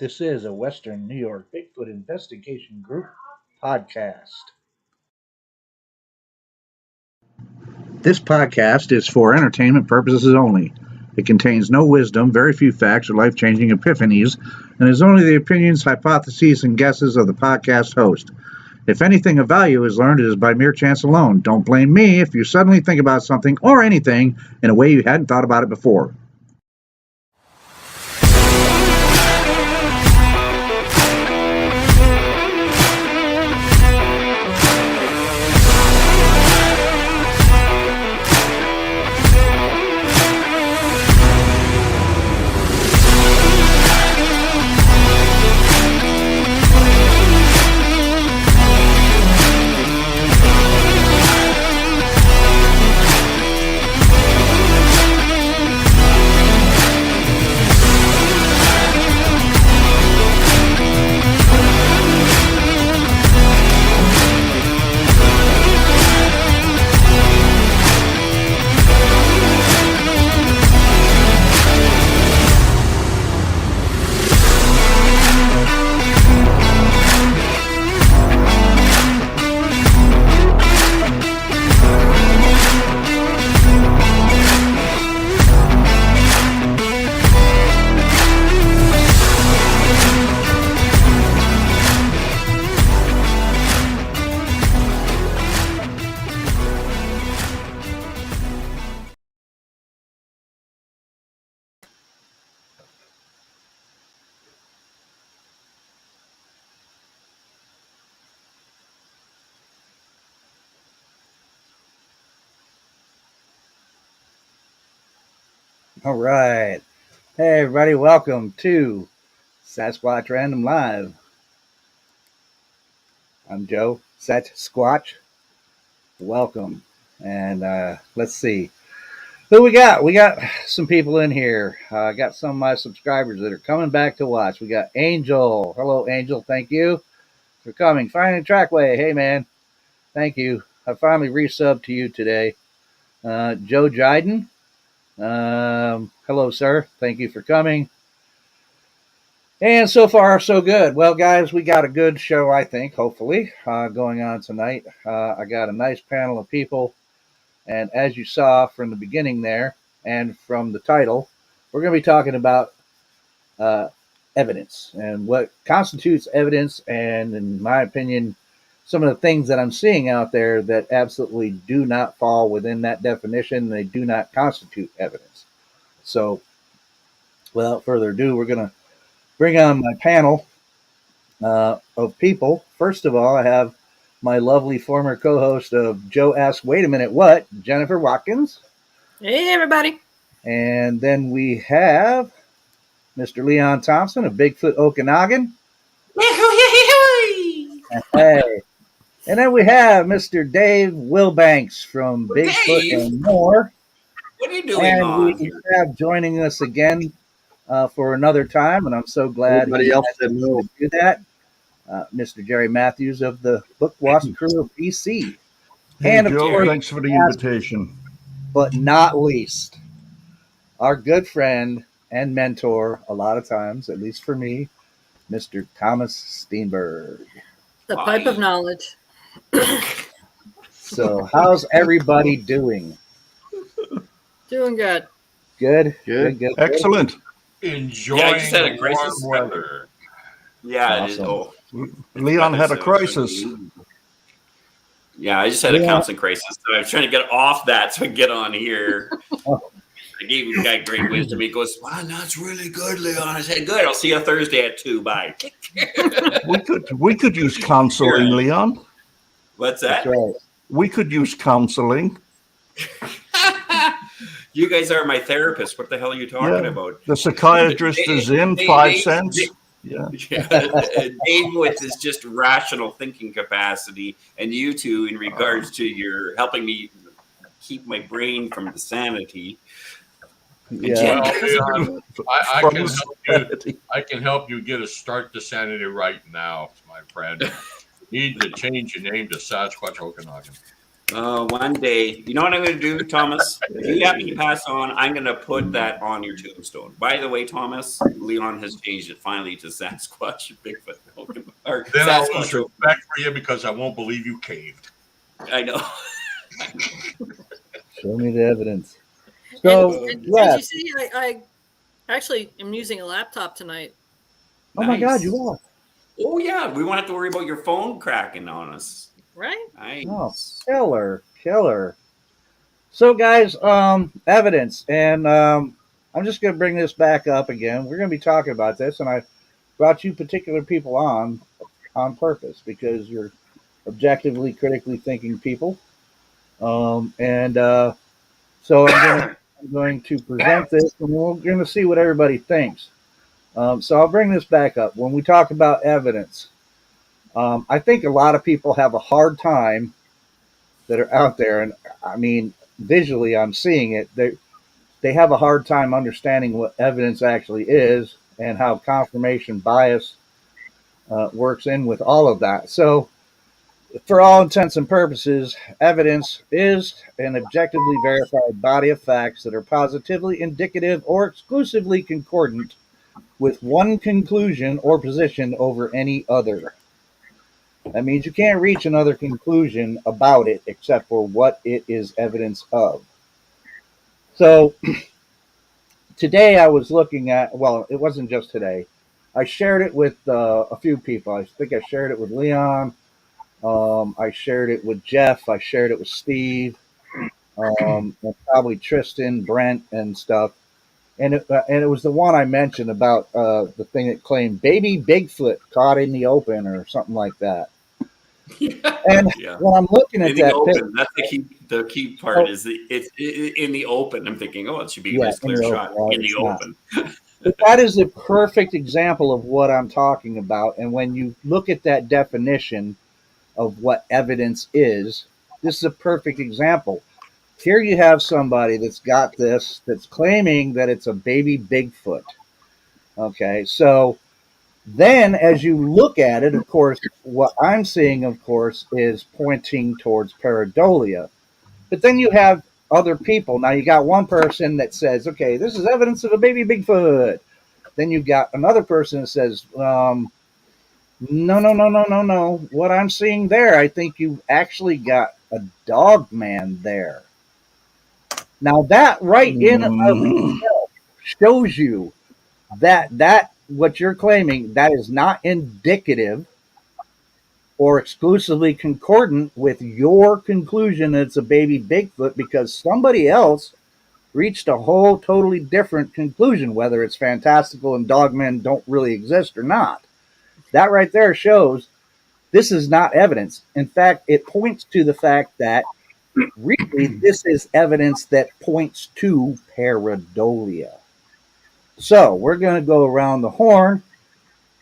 This is a Western New York Bigfoot Investigation Group podcast. This podcast is for entertainment purposes only. It contains no wisdom, very few facts, or life-changing epiphanies, and is only the opinions, hypotheses, and guesses of the podcast host. If anything of value is learned, it is by mere chance alone. Don't blame me if you suddenly think about something or anything in a way you hadn't thought about it before. All right. Hey, everybody. Welcome to Sasquatch Random Live. I'm Joe, Sasquatch. Welcome. And let's see. Who we got? We got some people in here. I got some of my subscribers that are coming back to watch. We got Angel. Hello, Angel. Thank you for coming. Finding Trackway. Hey, man. Thank you. I finally resubbed to you today. Joe Jiden. Hello, sir. Thank you for coming. And so far, so good. Well, guys, we got a good show, I think, hopefully, going on tonight. I got a nice panel of people. And as you saw from the beginning there and from the title, we're going to be talking about evidence and what constitutes evidence. And in my opinion, some of the things that I'm seeing out there that absolutely do not fall within that definition. They do not constitute evidence. So without further ado, we're going to bring on my panel of people. First of all, I have my lovely former co-host of Joe Ask Wait a Minute What, Jennifer Watkins. Hey, everybody. And then we have Mr. Leon Thompson of Bigfoot Okanagan. Hey. And then we have Mr. Dave Wilbanks from Bigfoot and More. What are you doing? And we have joining us again for another time, and I'm so glad everybody else said no. to do that. Mr. Jerry Matthews of the Book Wasp crew of BC. Hey, and of Joe, course, thanks for the invitation. But not least, our good friend and mentor, a lot of times, at least for me, Mr. Thomas Steenberg. The pipe of knowledge. So, how's everybody doing? Doing good. Good. Excellent. Enjoying I just had a crisis weather. Yeah, awesome. It is. Oh, Leon had a crisis. Yeah, I just had a counseling crisis. So I was trying to get off that so I can get on here. I gave the guy great wisdom. He goes, "Wow, that's really good, Leon." I said, "Good. I'll see you Thursday at 2. Bye." we could use counseling, Leon. What's that? That's right. We could use counseling. You guys are my therapist. What the hell are you talking about? The psychiatrist is in 5 cents. Yeah. Dave with his just rational thinking capacity, and you two in regards to your helping me keep my brain from the sanity. Yeah. Well, I can help you get a start to sanity right now, my friend. You need to change your name to Sasquatch Okanagan. One day, you know what I'm going to do, Thomas? If you happen to pass on, I'm going to put that on your tombstone. By the way, Thomas, Leon has changed it finally to Sasquatch, Bigfoot, or Then I'll lose Sasquatch. respect for you because I won't believe you caved. I know. Show me the evidence. So, and yeah. as you see, I actually am using a laptop tonight. Oh my God, Nice. you are. Oh yeah, we won't have to worry about your phone cracking on us. Right? Nice. Oh, killer. So, guys, evidence, and I'm just going to bring this back up again. We're going to be talking about this, and I brought you particular people on purpose because you're objectively, critically thinking people, and so I'm going to present this, and we're going to see what everybody thinks. So I'll bring this back up when we talk about evidence. I think a lot of people have a hard time that are out there, and I mean, visually, I'm seeing it. They have a hard time understanding what evidence actually is and how confirmation bias works in with all of that. So, for all intents and purposes, evidence is an objectively verified body of facts that are positively indicative or exclusively concordant with one conclusion or position over any other. That means you can't reach another conclusion about it except for what it is evidence of. So today I was looking at, well, it wasn't just today. I shared it with a few people. I think I shared it with Leon. I shared it with Jeff. I shared it with Steve. And probably Tristan, Brent, and stuff. And it was the one I mentioned about the thing that claimed baby Bigfoot caught in the open or something like that. And Yeah. when I'm looking at In the that, open, that's the key part is it's in the open. I'm thinking, oh, it should be a nice clear shot in the open. But that is a perfect example of what I'm talking about. And when you look at that definition of what evidence is, this is a perfect example. Here you have somebody that's got this, that's claiming that it's a baby Bigfoot. Okay, so then as you look at it, of course, what I'm seeing, of course, is pointing towards pareidolia. But then you have other people. Now you got one person that says, okay, this is evidence of a baby Bigfoot. Then you got another person that says, no. What I'm seeing there, I think you've actually got a dog man there. Now that right in and of itself shows you that what you're claiming, that is not indicative or exclusively concordant with your conclusion that it's a baby Bigfoot, because somebody else reached a whole totally different conclusion, whether it's fantastical and dogmen don't really exist or not. That right there shows this is not evidence. In fact, it points to the fact that really this is evidence that points to pareidolia. So we're going to go around the horn.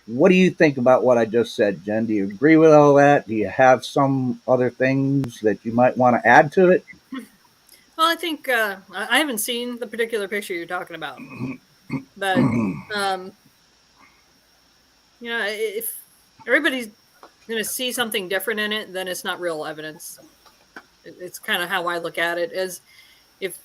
What do you think about what I just said, Jen? Do you agree with all that? Do you have some other things that you might want to add to it? Well, I think I haven't seen the particular picture you're talking about, but if everybody's going to see something different in it, then it's not real evidence. It's kind of how I look at it. As if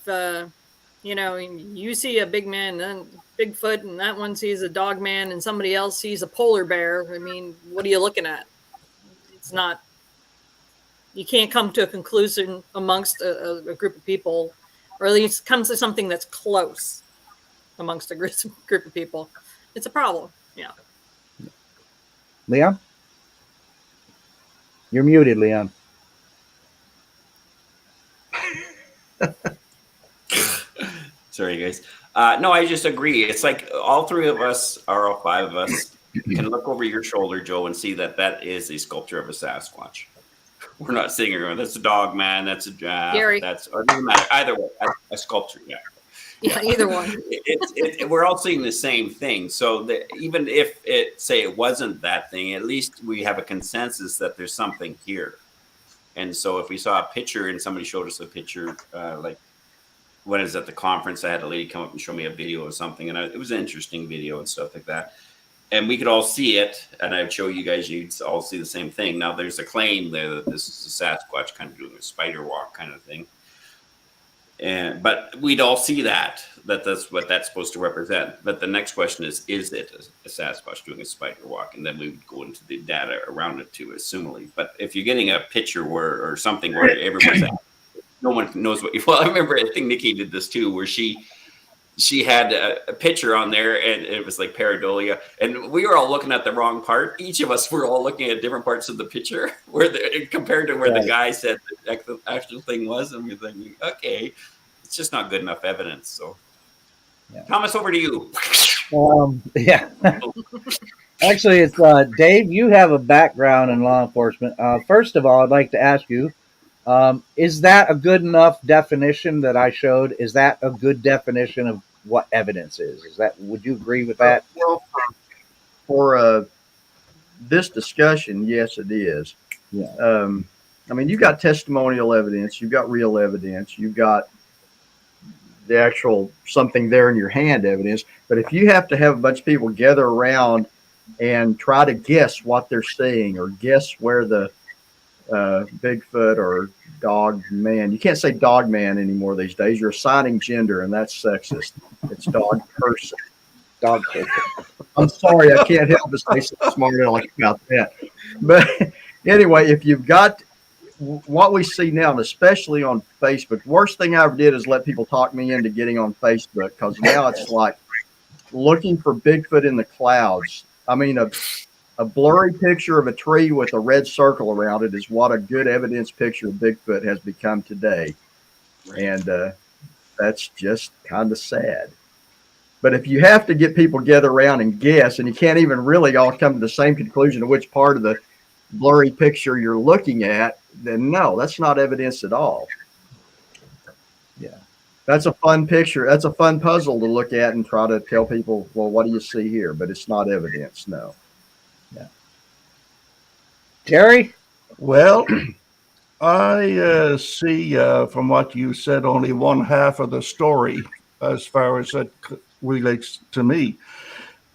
you see a big man, then Bigfoot, and that one sees a dog man, and somebody else sees a polar bear. I mean, what are you looking at? It's not. You can't come to a conclusion amongst a group of people, or at least come to something that's close amongst a group of people. It's a problem. Yeah. Leon? You're muted, Leon. Sorry, guys. No, I just agree. It's like all three of us, or all five of us, can look over your shoulder, Joe, and see that is a sculpture of a Sasquatch. We're not sitting here going, that's a dog man, that's a Gary. that's, or it doesn't matter. Either way, a sculpture, yeah. Yeah, either one. We're all seeing the same thing. So even if it wasn't that thing, at least we have a consensus that there's something here. And so if we saw a picture and somebody showed us a picture, like when I was at the conference, I had a lady come up and show me a video of something, and it was an interesting video and stuff like that. and we could all see it, and I'd show you guys, you'd all see the same thing. Now there's a claim there that this is a Sasquatch kind of doing a spider walk kind of thing. But we'd all see that's what that's supposed to represent. But the next question is it a Sasquatch doing a spider walk? And then we would go into the data around it too, assumably. But if you're getting a picture or something where everyone's no one knows what. Well, I remember, I think Nikki did this too, where she had a picture on there, and it was like pareidolia, and we were all looking at the wrong part. Each of us were all looking at different parts of the picture, compared to where the guy said the actual thing was, and we're thinking, okay, it's just not good enough evidence. So, Thomas, over to you. Yeah. Actually, it's Dave. You have a background in law enforcement. First of all, I'd like to ask you. Is that a good enough definition that I showed? Is that a good definition of what evidence is? Would you agree with that? Well, for this discussion, yes, it is. Yeah. I mean, you've got testimonial evidence, you've got real evidence, you've got the actual something there in your hand evidence. But if you have to have a bunch of people gather around and try to guess what they're saying, or guess where the Bigfoot or dog man. You can't say dog man anymore these days. You're assigning gender, and that's sexist. It's dog person. Dog person. I'm sorry, I can't help but say something smart aleck about that. But anyway, if you've got what we see now, and especially on Facebook, the worst thing I ever did is let people talk me into getting on Facebook, because now it's like looking for Bigfoot in the clouds. I mean, a blurry picture of a tree with a red circle around it is what a good evidence picture of Bigfoot has become today. And that's just kind of sad. But if you have to get people together around and guess, and you can't even really all come to the same conclusion of which part of the blurry picture you're looking at, then no, that's not evidence at all. Yeah. That's a fun picture. That's a fun puzzle to look at and try to tell people, well, what do you see here? But it's not evidence, no. Yeah. Jerry? Well, I see from what you said only one half of the story as far as it relates to me,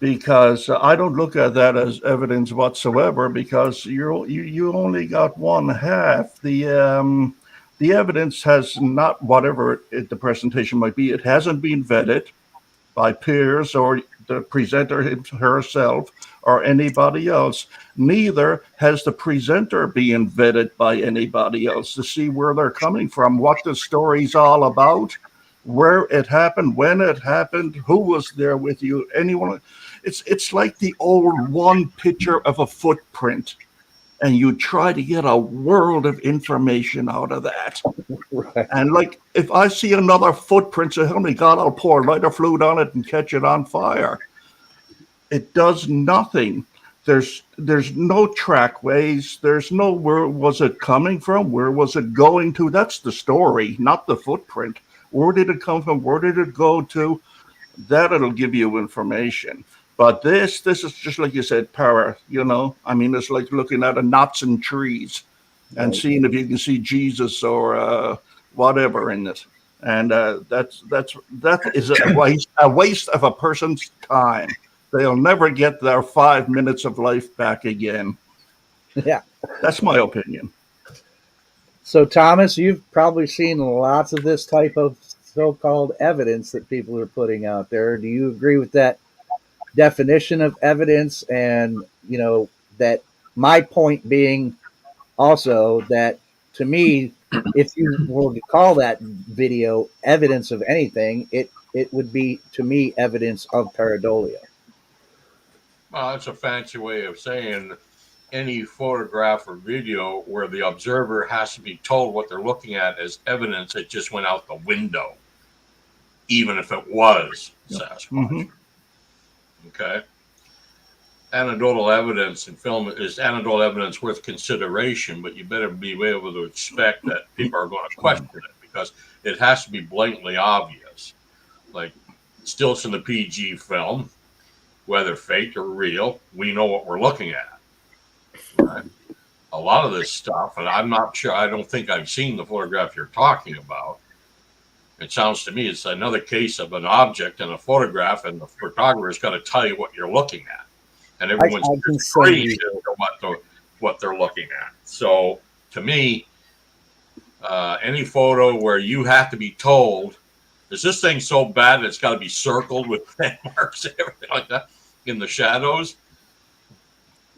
because I don't look at that as evidence whatsoever, because you only got one half. The evidence has not, whatever the presentation might be, it hasn't been vetted by peers or the presenter herself or anybody else. Neither has the presenter been vetted by anybody else to see where they're coming from, what the story's all about, where it happened, when it happened, who was there with you, anyone. It's like the old one picture of a footprint, and you try to get a world of information out of that. Right. And like, if I see another footprint, so help me God, I'll pour lighter fluid on it and catch it on fire. It does nothing. There's no trackways. There's no where was it coming from? Where was it going to? That's the story, not the footprint. Where did it come from? Where did it go to? That it'll give you information. But this is just like you said, para, I mean, it's like looking at knots in trees and seeing if you can see Jesus or whatever in it. And that is a waste of a person's time. They'll never get their 5 minutes of life back again. Yeah. That's my opinion. So, Thomas, you've probably seen lots of this type of so-called evidence that people are putting out there. Do you agree with that definition of evidence? And, that my point being also that, to me, if you were to call that video evidence of anything, it would be, to me, evidence of pareidolia. Well, that's a fancy way of saying any photograph or video where the observer has to be told what they're looking at as evidence that just went out the window, even if it was Sasquatch. Mm-hmm. Okay. Anecdotal evidence in film is anecdotal evidence worth consideration, but you better be able to expect that people are going to question it, because it has to be blatantly obvious. Like stills in the PG film, whether fake or real, we know what we're looking at. Right? A lot of this stuff, and I'm not sure, I don't think I've seen the photograph you're talking about. It sounds to me it's another case of an object in a photograph, and the photographer's got to tell you what you're looking at. and everyone's I can say agreed we as to what they're looking at. So to me, any photo where you have to be told, is this thing so bad it's got to be circled with landmarks and everything like that in the shadows?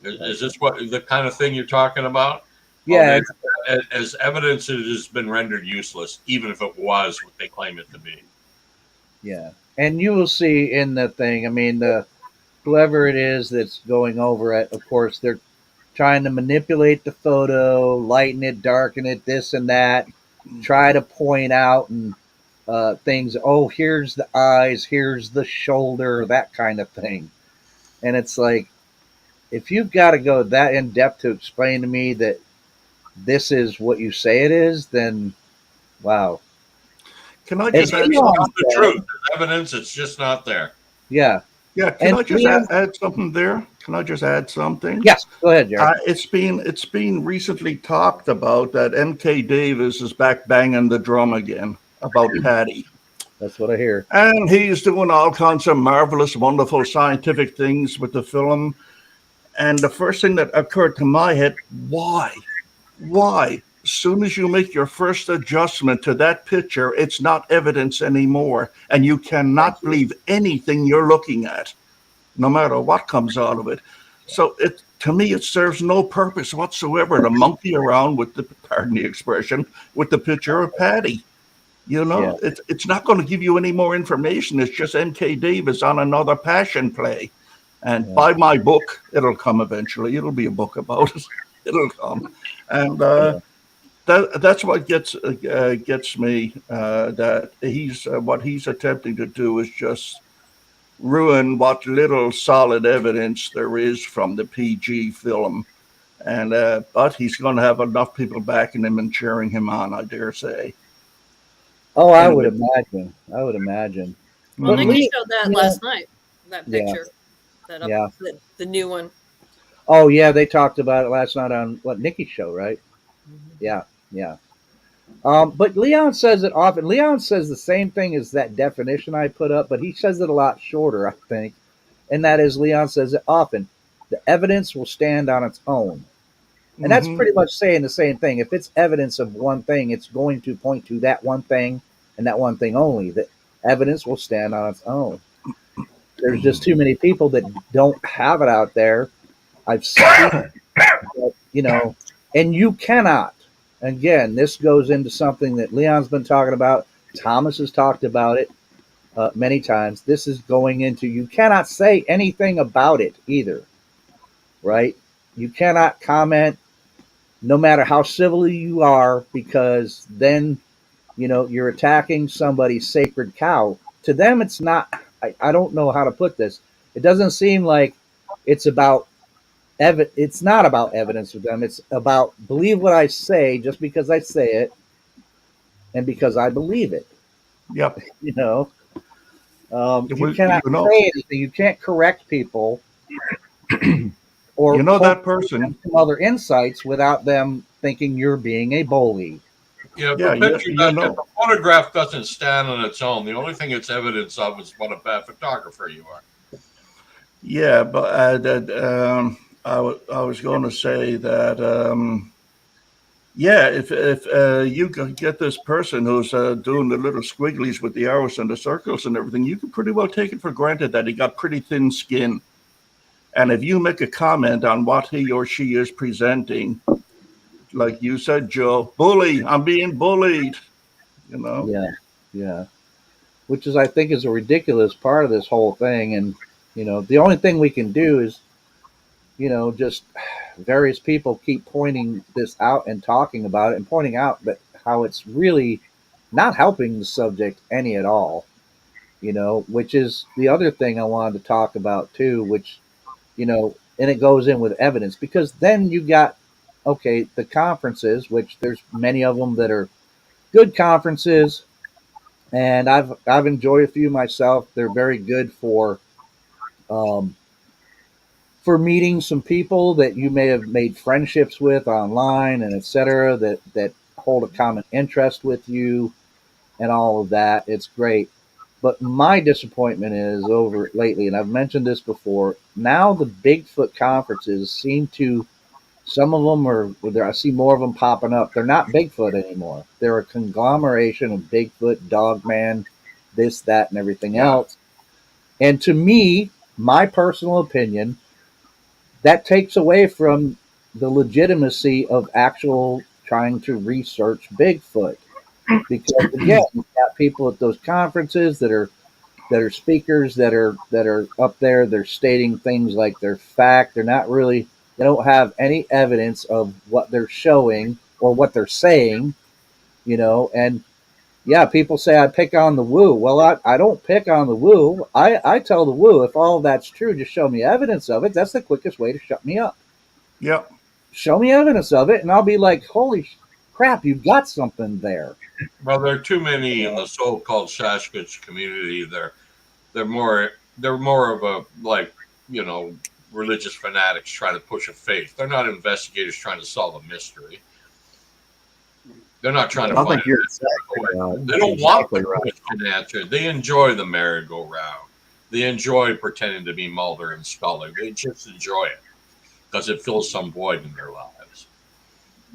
Is this what the kind of thing you're talking about? Yeah, Well, as evidence, it has been rendered useless, even if it was what they claim it to be. yeah. And you will see in the thing, I mean, whoever it is that's going over it, of course, they're trying to manipulate the photo, lighten it, darken it, this and that, try to point out and things. Oh, here's the eyes, here's the shoulder, that kind of thing. And it's like, if you've got to go that in depth to explain to me that this is what you say it is, then wow. Can I As just add It's Leon not the said, truth. There's evidence. It's just not there. yeah. Yeah, can And I just Leon, add something there? Can I just add something? yes, go ahead, Jared. It's been recently talked about that M.K. Davis is back banging the drum again about Patty. That's what I hear. And he's doing all kinds of marvelous, wonderful scientific things with the film. And the first thing that occurred to my head, why? Why? As soon as you make your first adjustment to that picture, it's not evidence anymore. And you cannot believe anything you're looking at, no matter what comes out of it. So to me, it serves no purpose whatsoever to monkey around with the, pardon the expression, with the picture of Patty. You know, it's not going to give you any more information. It's just M.K. Davis on another passion play. And buy my book. It'll come eventually. It'll be a book about it. It'll come. And that's what gets me. That he's what he's attempting to do is just ruin what little solid evidence there is from the PG film. And but he's going to have enough people backing him and cheering him on, I dare say. Oh, I Anyway. would imagine. I would imagine. Well, But Nikki showed that last night. That Yeah. picture. That up, Yeah. the new one. Oh, yeah, they talked about it last night on what Nikki's show, right? Yeah, yeah. But Leon says it often. Leon says the same thing as that definition I put up, but he says it a lot shorter, I think. And that is, Leon says it often. The evidence will stand on its own. And that's pretty much saying the same thing. If it's evidence of one thing, it's going to point to that one thing and that one thing only. The evidence will stand on its own. There's just too many people that don't have it out there. I've seen, and you cannot. Again, this goes into something that Leon's been talking about. Thomas has talked about it many times. This is going into, you cannot say anything about it either, right? You cannot comment no matter how civil you are, because then, you're attacking somebody's sacred cow. To them, it's not, I don't know how to put this. It doesn't seem like it's about it's not about evidence with them. It's about believe what I say just because I say it and because I believe it. Yep. You cannot say anything. You can't correct people or that person some other insights without them thinking you're being a bully. Yeah, the photograph doesn't stand on its own. The only thing it's evidence of is what a bad photographer you are. Yeah, but I was going to say that if you can get this person who's doing the little squigglies with the arrows and the circles and everything, you can pretty well take it for granted that he got pretty thin skin. And if you make a comment on what he or she is presenting, like you said, Joe, bully, I'm being bullied, Yeah. Which is, I think, is a ridiculous part of this whole thing. And, the only thing we can do is, just various people keep pointing this out and talking about it and pointing out that how it's really not helping the subject any at all, which is the other thing I wanted to talk about too, which, and it goes in with evidence, because then you got, okay, the conferences, which there's many of them that are good conferences. And I've enjoyed a few myself. They're very good for meeting some people that you may have made friendships with online and etc. that hold a common interest with you and all of that. It's great. But my disappointment is over lately, and I've mentioned this before. Now the Bigfoot conferences seem to, some of them are, I see more of them popping up. They're not Bigfoot anymore. They're a conglomeration of Bigfoot, Dogman, this, that, and everything else. And to me, my personal opinion, that takes away from the legitimacy of actual trying to research Bigfoot. Because again, you've got people at those conferences that are speakers that are up there. They're stating things like they're fact. They're not really. They don't have any evidence of what they're showing or what they're saying. And yeah, people say I pick on the woo. Well, I don't pick on the woo. I tell the woo, if all of that's true, just show me evidence of it. That's the quickest way to shut me up. Yep. Show me evidence of it, and I'll be like, holy crap, you've got something there. Well, there are too many in the so-called Sasquatch community. They're more of a, like, religious fanatics trying to push a faith. They're not investigators trying to solve a mystery. They're not trying to. I think you're exactly right. They don't want the question answered. They enjoy the merry-go-round. They enjoy pretending to be Mulder and Scully. They just enjoy it because it fills some void in their lives.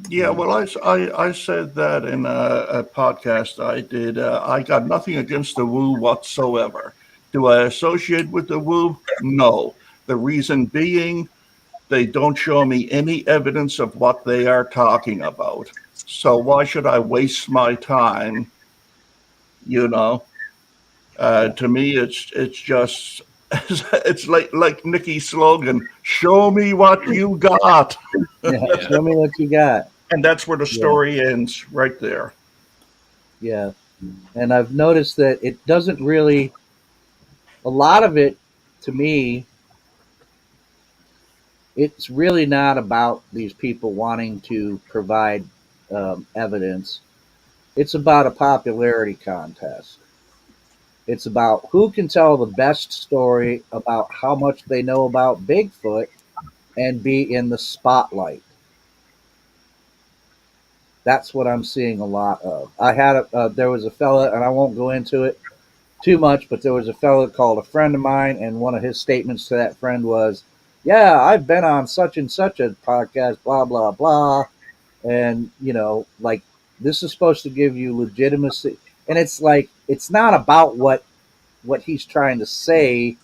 Yeah, well, I said that in a podcast I did. I got nothing against the woo whatsoever. Do I associate with the woo? No. The reason being, they don't show me any evidence of what they are talking about. So why should I waste my time? To me, it's just it's like Nikki's slogan: "Show me what you got." Show me what you got. And that's where the story ends, right there. Yeah. And I've noticed that it doesn't really, a lot of it, to me, it's really not about these people wanting to provide evidence. It's about a popularity contest. It's about who can tell the best story about how much they know about Bigfoot and be in the spotlight. That's what I'm seeing a lot of. I had there was a fella, and I won't go into it too much, but there was a fella called a friend of mine, and one of his statements to that friend was, "Yeah, I've been on such and such a podcast, blah blah blah," and like, this is supposed to give you legitimacy, and it's like, it's not about what he's trying to say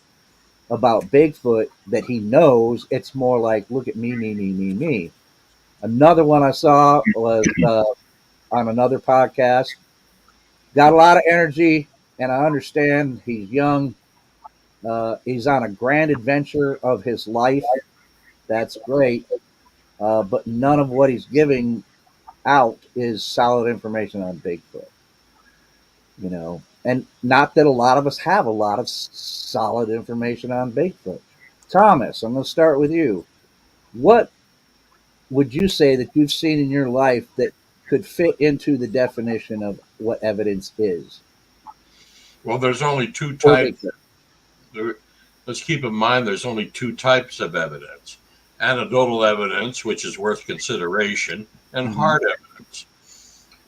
about Bigfoot that he knows. It's more like, look at me. Another one I saw was on another podcast. Got a lot of energy, and I understand he's young. He's on a grand adventure of his life. That's great. But none of what he's giving out is solid information on Bigfoot. And not that a lot of us have a lot of solid information on Bigfoot. Thomas, I'm going to start with you. What would you say that you've seen in your life that could fit into the definition of what evidence is? Well, there's only two types. Let's keep in mind there's only two types of evidence: anecdotal evidence, which is worth consideration, and hard evidence.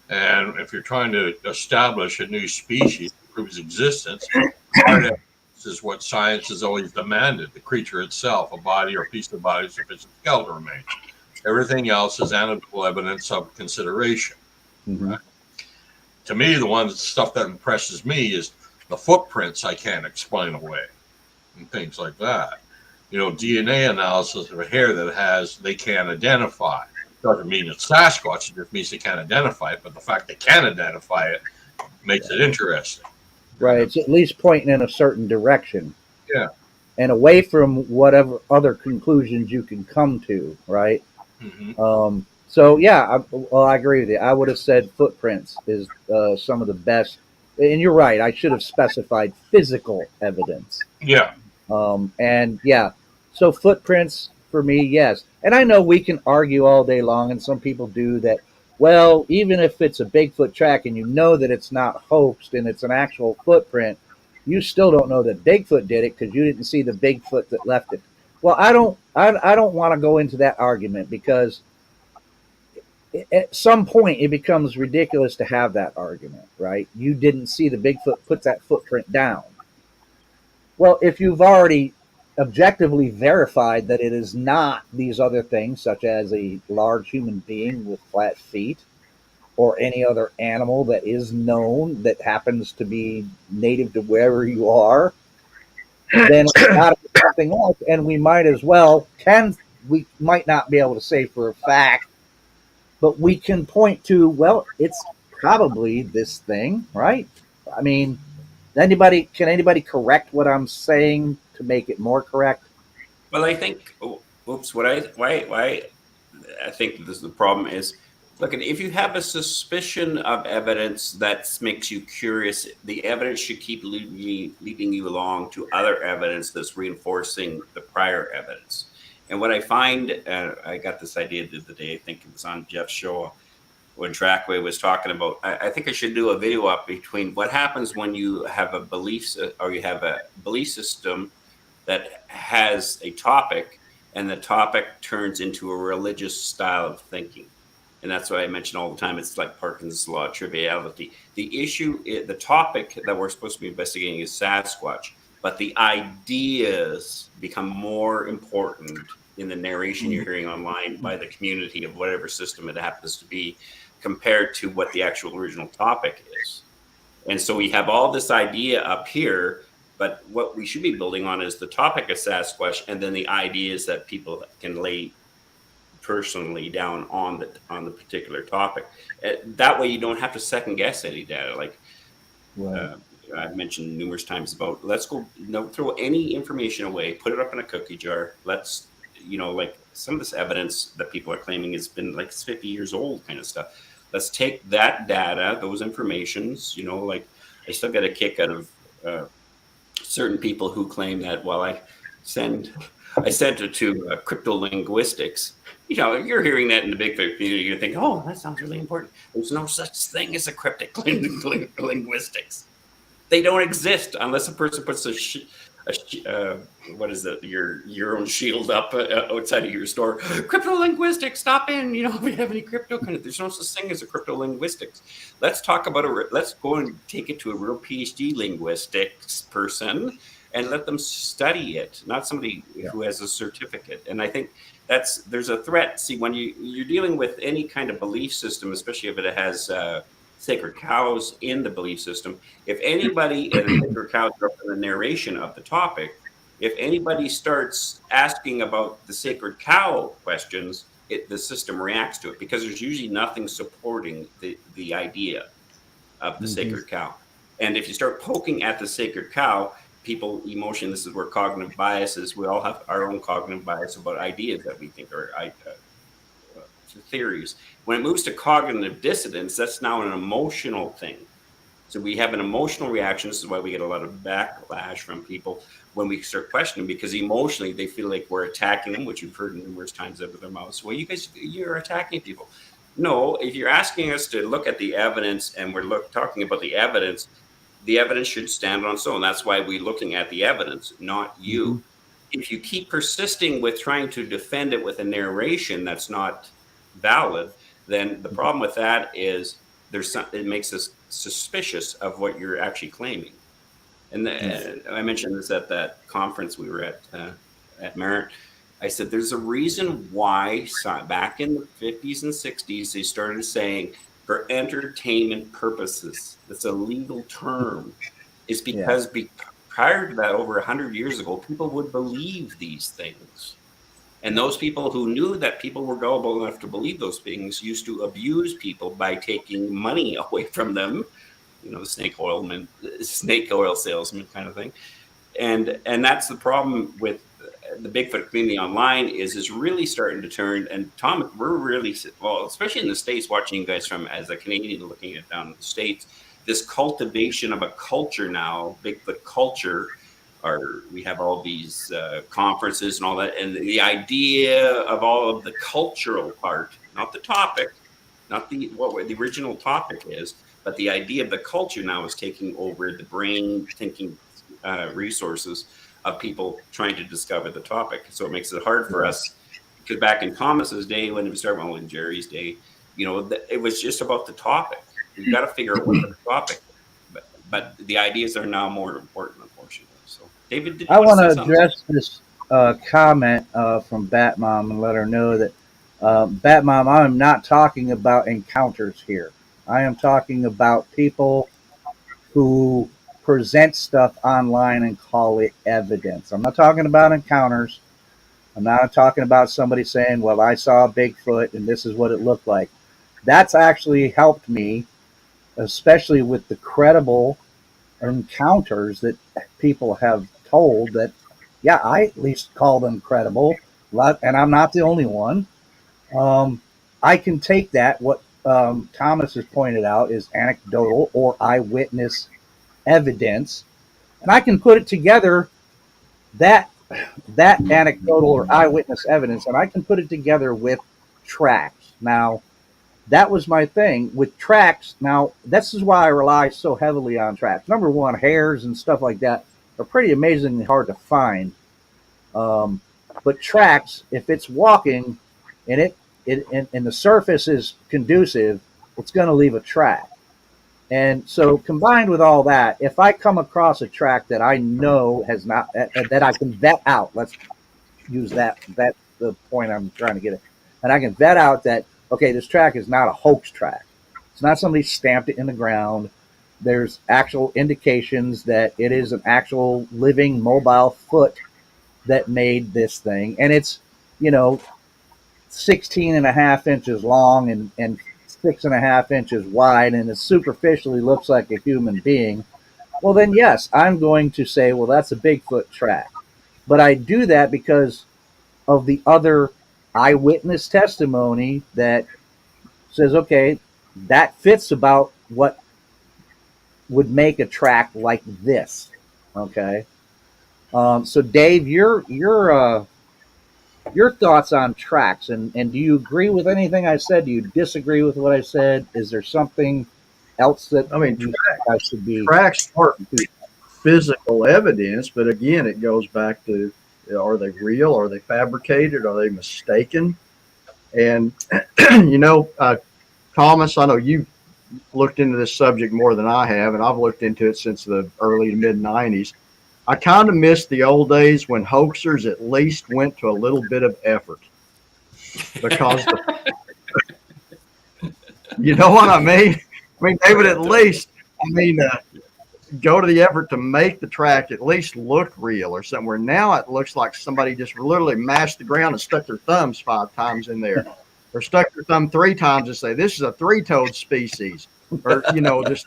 And if you're trying to establish a new species, prove its existence, hard evidence is what science has always demanded: the creature itself, a body or piece of body, sufficient skeletal remains. Everything else is anecdotal evidence of consideration. Right? To me, the stuff that impresses me is the footprints I can't explain away and things like that. DNA analysis of a hair that they can't identify. Doesn't mean it's Sasquatch. It just means they can't identify it. But the fact they can identify it makes it interesting. Right. It's at least pointing in a certain direction. Yeah. And away from whatever other conclusions you can come to. Right. So yeah, I agree with you. I would have said footprints is some of the best. And you're right. I should have specified physical evidence. Yeah. And yeah, so footprints for me, yes. And I know we can argue all day long, and some people do that. Well, even if it's a Bigfoot track and you know that it's not hoaxed and it's an actual footprint, you still don't know that Bigfoot did it because you didn't see the Bigfoot that left it. Well, I don't want to go into that argument because at some point it becomes ridiculous to have that argument, right? You didn't see the Bigfoot put that footprint down. Well, if you've already objectively verified that it is not these other things, such as a large human being with flat feet or any other animal that is known that happens to be native to wherever you are, then it's got to be something else. And we might as well, we might not be able to say for a fact, but we can point to, well, it's probably this thing, right? I mean, can anybody correct what I'm saying to make it more correct? Well, I think, oops, why I think this is the problem is, look, if you have a suspicion of evidence that makes you curious, the evidence should keep leading you along to other evidence that's reinforcing the prior evidence. And what I find, I got this idea the other day, I think it was on Jeff's show, when Trackway was talking about, I think I should do a video up between what happens when you have a belief, or you have a belief system that has a topic, and the topic turns into a religious style of thinking. And that's why I mention all the time, it's like Parkinson's law, triviality. The issue, the topic that we're supposed to be investigating is Sasquatch, but the ideas become more important in the narration you're hearing online by the community of whatever system it happens to be, compared to what the actual original topic is. And so we have all this idea up here, but what we should be building on is the topic of Sasquatch, and then the ideas that people can lay personally down on the particular topic. That way you don't have to second guess any data. Like I've mentioned numerous times about, let's go, throw any information away, put it up in a cookie jar. Let's, like some of this evidence that people are claiming has been like 50 years old kind of stuff. Let's take that data, those informations, like I still get a kick out of certain people who claim that, well, I sent it to cryptolinguistics. You're hearing that in the Bigfoot community. You're thinking, oh, that sounds really important. There's no such thing as a cryptic linguistics. They don't exist unless a person puts what is it? Your own shield up outside of your store. Cryptolinguistics, stop in. If you have any crypto kind of, there's no such thing as a cryptolinguistics. Let's talk about let's go and take it to a real PhD linguistics person and let them study it, not somebody who has a certificate. And I think there's a threat. See, when you're dealing with any kind of belief system, especially if it has sacred cows in the belief system, if anybody in the sacred cows are in the narration of the topic, if anybody starts asking about the sacred cow questions, the system reacts to it, because there's usually nothing supporting the idea of the sacred cow. And if you start poking at the sacred cow, people emotion, this is where cognitive bias is. We all have our own cognitive bias about ideas that we think are theories. When it moves to cognitive dissonance, that's now an emotional thing. So we have an emotional reaction. This is why we get a lot of backlash from people when we start questioning, because emotionally they feel like we're attacking them, which you've heard numerous times out of their mouths. Well, you're attacking people. No, if you're asking us to look at the evidence and we're talking about the evidence should stand on its own. That's why we're looking at the evidence, not you. Mm-hmm. If you keep persisting with trying to defend it with a narration that's not valid, then the problem with that is it makes us suspicious of what you're actually claiming. And I mentioned this at that conference we were at Merritt. I said, there's a reason why back in the 50s and 60s, they started saying for entertainment purposes. That's a legal term. It's because prior to that, over 100 years ago, people would believe these things. And those people who knew that people were gullible enough to believe those things used to abuse people by taking money away from them, snake oil salesman kind of thing. And that's the problem with the Bigfoot community online is really starting to turn. And Tom, we're really, well, especially in the States, watching you guys from as a Canadian looking at down in the States, this cultivation of a culture now, Bigfoot culture. We have all these conferences and all that, and the idea of all of the cultural part, not the topic, not what the original topic is, but the idea of the culture now is taking over the brain thinking resources of people trying to discover the topic. So it makes it hard for us, because back in Thomas's day, when we started, in Jerry's day, it was just about the topic. We've got to figure out what the topic. But the ideas are now more important, unfortunately. So, David, did you I want want to to say something? address this comment from Batmom and let her know that Batmom, I am not talking about encounters here. I am talking about people who present stuff online and call it evidence. I'm not talking about encounters. I'm not talking about somebody saying, well, I saw Bigfoot and this is what it looked like. That's actually helped me, especially with the credible encounters that people have told that, yeah, I at least call them credible. And I'm not the only one. I can take that, what Thomas has pointed out is anecdotal or eyewitness evidence, and I can put it together, that anecdotal or eyewitness evidence, and I can put it together with tracks. Now, that was my thing with tracks. Now, this is why I rely so heavily on tracks. Number one, hairs and stuff like that are pretty amazingly hard to find. But tracks, if it's walking and and the surface is conducive, it's going to leave a track. And so, combined with all that, if I come across a track that I know has not, that I can vet out, let's use that. That's the point I'm trying to get at. And I can vet out that, okay, this track is not a hoax track. It's not somebody stamped it in the ground. There's actual indications that it is an actual living mobile foot that made this thing. And it's, you know, 16 and a half inches long and 6.5 inches wide, and it superficially looks like a human being. Well, then, yes, I'm going to say, well, that's a Bigfoot track. But I do that because of the other eyewitness testimony that says, okay, that fits about what would make a track like this. Okay. So Dave, your thoughts on tracks, and do you agree with anything I said? Do you disagree with what I said? Is there something else that I mean, you think I should be? tracks aren't physical evidence, but again, it goes back to, are they real? Are they fabricated? Are they mistaken? And, Thomas, I know you've looked into this subject more than I have, and I've looked into it since the early to mid 90s. I kind of miss the old days when hoaxers at least went to a little bit of effort, because you know what I mean? I mean, they would at least, go to the effort to make the track at least look real or something. Where now it looks like somebody just literally mashed the ground and stuck their thumbs 5 times in there, or stuck their thumb 3 times and say, this is a 3-toed species, or, just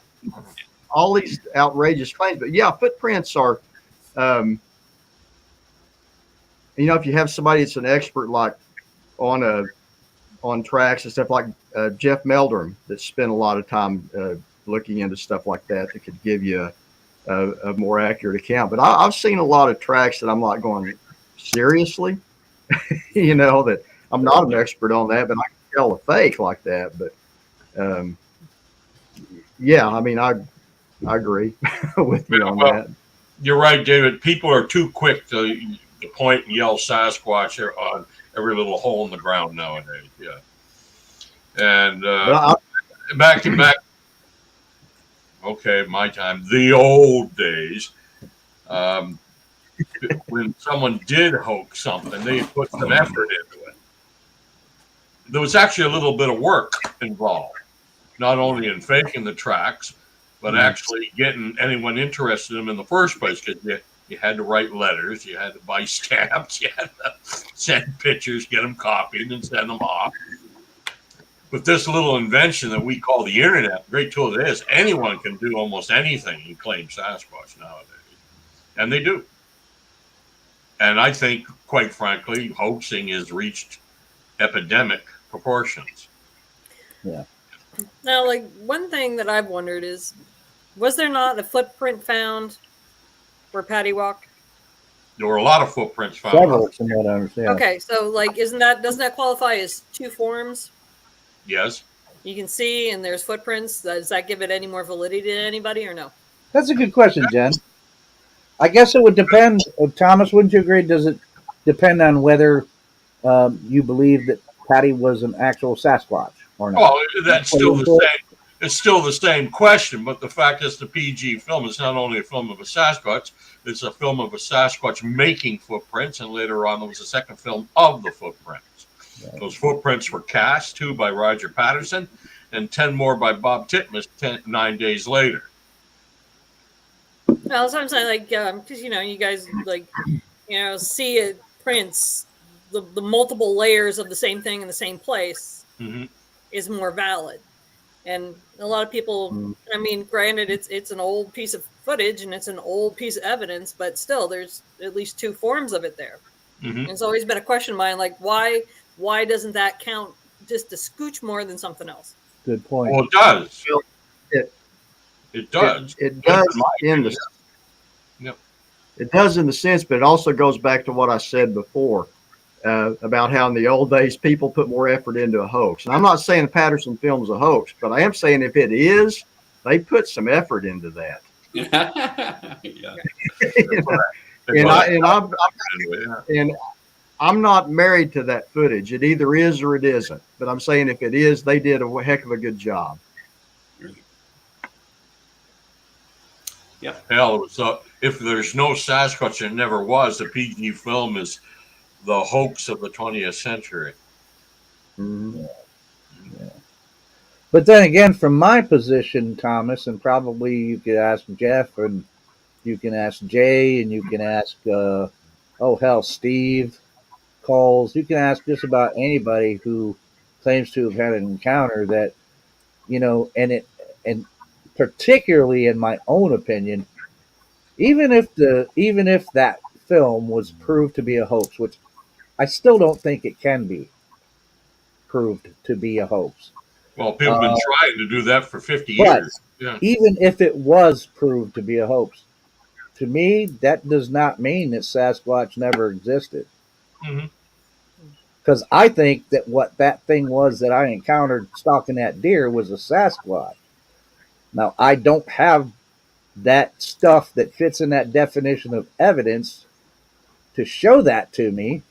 all these outrageous things. But yeah, footprints are, if you have somebody that's an expert, like on tracks and stuff, like Jeff Meldrum, that spent a lot of time looking into stuff like that could give you a more accurate account. But I've seen a lot of tracks that I'm like going, seriously, that I'm not an expert on that, but I can tell a fake like that. But I agree with you on that. You're right, David. People are too quick to point and yell Sasquatch on every little hole in the ground nowadays. Yeah. And back to back. Okay, my time. The old days. When someone did hoax something, they put some effort into it. There was actually a little bit of work involved, not only in faking the tracks, but actually getting anyone interested in them in the first place, because you had to write letters, you had to buy stamps, you had to send pictures, get them copied, and send them off. With this little invention that we call the internet, great tool it is, anyone can do almost anything and claim Sasquatch nowadays. And they do. And I think, quite frankly, hoaxing has reached epidemic proportions. Yeah. Now, like, one thing that I've wondered is, was there not a footprint found where Patty walked? There were a lot of footprints found. Several, from what I understand. Okay, so like, doesn't that qualify as 2 forms? Yes. You can see, and there's footprints. Does that give it any more validity to anybody, or no? That's a good question, Jen. I guess it would depend. Thomas, wouldn't you agree? Does it depend on whether you believe that Patty was an actual Sasquatch? or not? Well, that's still the same. It's still the same question, but the fact is, the PG film is not only a film of a Sasquatch; it's a film of a Sasquatch making footprints, and later on, there was a second film of the footprints. Right. Those footprints were cast, 2 by Roger Patterson, and 10 more by Bob Titmus 9 days later. Well, sometimes like because you guys like see it prints the multiple layers of the same thing in the same place is more valid. And a lot of people, I mean, granted, it's an old piece of footage and it's an old piece of evidence, but still, there's at least 2 forms of it there. And it's always been a question of mine, like why doesn't that count just a scooch more than something else? Good point. Well, it does. It does. It does in the. Yep. It does in the sense, but it also goes back to what I said before. About how in the old days people put more effort into a hoax. And I'm not saying the Patterson film is a hoax, but I am saying if it is, they put some effort into that. Yeah. And I'm not married to that footage. It either is or it isn't. But I'm saying if it is, they did a heck of a good job. Yeah. Hell, it was, if there's no Sasquatch, it never was. The PG film is the hoax of the 20th century. Yeah. But then again, from my position, Thomas, and probably you could ask Jeff, and you can ask Jay, and you can ask, Steve Coles. You can ask just about anybody who claims to have had an encounter that, and particularly in my own opinion, even if that film was proved to be a hoax, which I still don't think it can be proved to be a hoax. Well, people have been trying to do that for 50 years. Yeah. Even if it was proved to be a hoax, to me, that does not mean that Sasquatch never existed. Because I think that what that thing was that I encountered stalking that deer was a Sasquatch. Now, I don't have that stuff that fits in that definition of evidence to show that to me,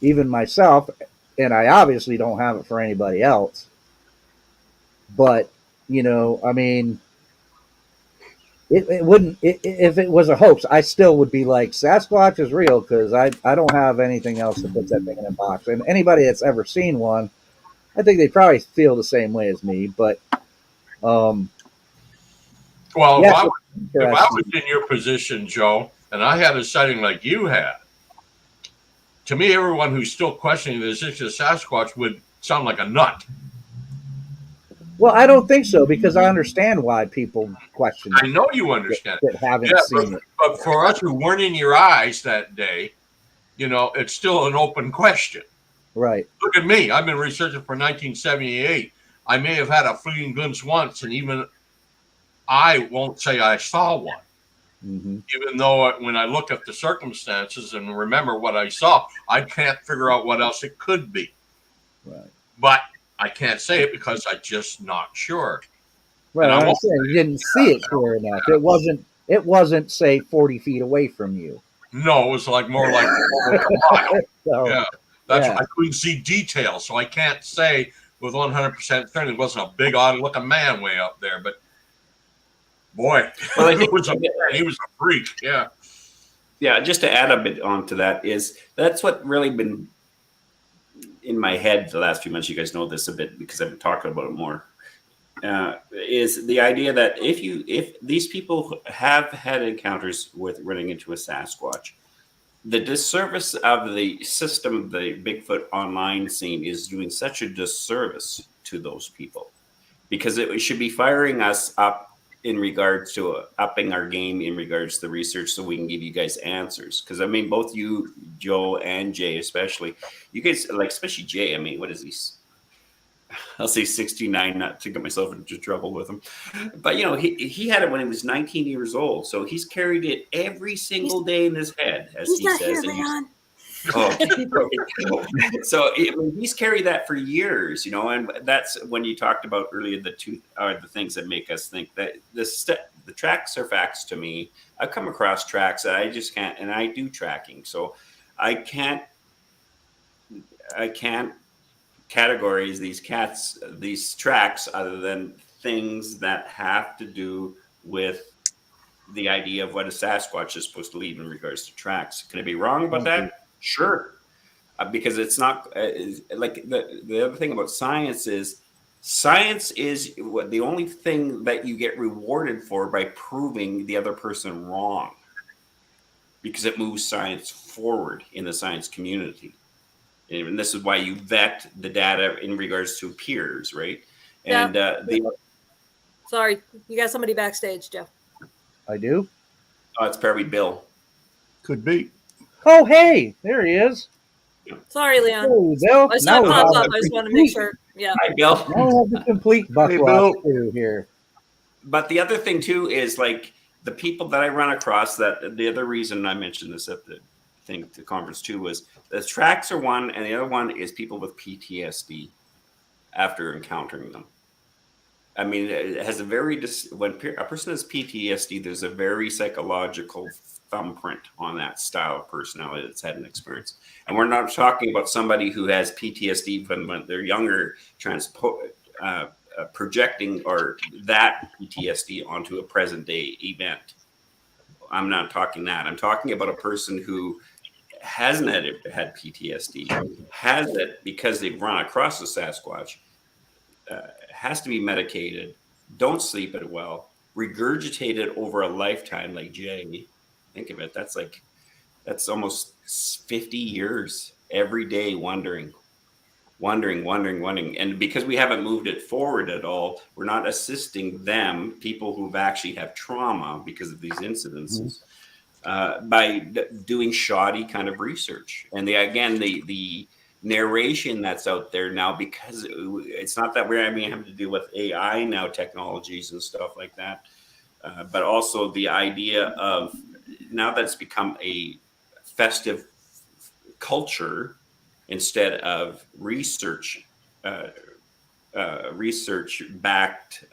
even myself, and I obviously don't have it for anybody else. But, I mean, it wouldn't, if it was a hoax, I still would be like, Sasquatch is real, because I don't have anything else that puts that thing in a box. And anybody that's ever seen one, I think they probably feel the same way as me. But, well, yeah, if I was in your position, Joe, and I had a sighting like you had, to me, everyone who's still questioning the existence of Sasquatch would sound like a nut. Well, I don't think so, because I understand why people question it. I know you understand that haven't seen it. But for us who weren't in your eyes that day, it's still an open question. Right. Look at me. I've been researching for 1978. I may have had a fleeting glimpse once, and even I won't say I saw one. Even though when I look at the circumstances and remember what I saw, I can't figure out what else it could be. Right. But I can't say it because I'm just not sure. Right. I'm saying you didn't see it clear enough. It wasn't, say, 40 feet away from you. No, it was more like a mile. So, yeah. I couldn't see details, so I can't say with 100% certainty it wasn't a big, odd-looking man way up there. But boy, well, he was a freak. Yeah. Yeah. Just to add a bit onto that that's what really been in my head the last few months. You guys know this a bit because I've been talking about it more. Is the idea that if these people have had encounters with running into a Sasquatch, the disservice of the system, the Bigfoot online scene, is doing such a disservice to those people, because it should be firing us up in regards to upping our game in regards to the research, so we can give you guys answers. Because I mean, both you, Joe, and Jay, especially you guys, especially Jay. I mean, what is he? I'll say 69, not to get myself into trouble with him. But he had it when he was 19 years old, so he's carried it every single day in his head, as he says. So he's carried that for years, and that's when you talked about earlier, the two are the things that make us think that the tracks are facts to me. I've come across tracks that I just can't, and I do tracking, so I can't categories these tracks other than things that have to do with the idea of what a Sasquatch is supposed to leave in regards to tracks. Can I be wrong about that? Sure. Because it's not like the other thing about science is the only thing that you get rewarded for by proving the other person wrong, because it moves science forward in the science community. And this is why you vet the data in regards to peers, right? And sorry, you got somebody backstage, Jeff. I do. Oh, it's probably Bill. Could be. Oh, hey, there he is. Sorry, Leon. Hey, Bill. I saw it pop up. I just want to make sure. Yeah. Hi, Bill. Now we have the complete buck Bill. too here. But the other thing too is like the people that I run across. That the other reason I mentioned this at the conference too was the tracks are one, and the other one is people with PTSD after encountering them. I mean, it has a very when a person has PTSD, there's a very psychological thumbprint on that style of personality that's had an experience. And we're not talking about somebody who has PTSD when they're younger, projecting or that PTSD onto a present day event. I'm not talking that. I'm talking about a person who hasn't had PTSD, has it because they've run across a Sasquatch, has to be medicated, don't sleep it well, regurgitate it over a lifetime like Jay. Think of it. That's almost 50 years every day wondering. And because we haven't moved it forward at all, we're not assisting them, people who've actually have trauma because of these incidences, by doing shoddy kind of research. And the narration that's out there now, because it's not that we're having to deal with AI now, technologies and stuff like that, but also the idea of now that's become a festive culture instead of research backed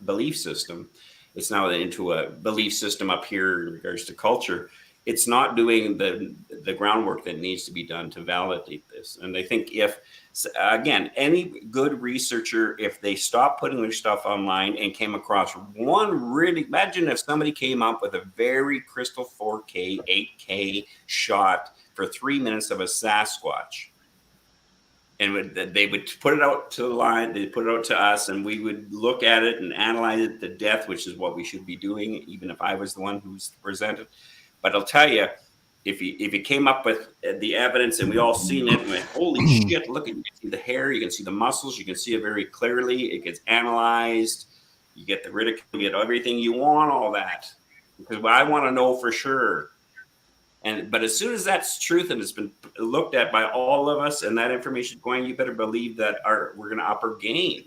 belief system. It's now into a belief system up here in regards to culture. It's not doing the groundwork that needs to be done to validate this. And I think if, again, any good researcher, if they stop putting their stuff online and came across imagine if somebody came up with a very crystal 4K, 8K shot for 3 minutes of a Sasquatch. And they would put it out to the line, they put it out to us, and we would look at it and analyze it to death, which is what we should be doing, even if I was the one who's presented. But I'll tell you, if he came up with the evidence and we all seen it, and went, holy shit, look, you can see the hair, you can see the muscles, you can see it very clearly, it gets analyzed, you get the ridicule, you get everything you want, all that. Because I want to know for sure. But as soon as that's truth and it's been looked at by all of us and that information is going, you better believe that we're going to up our game.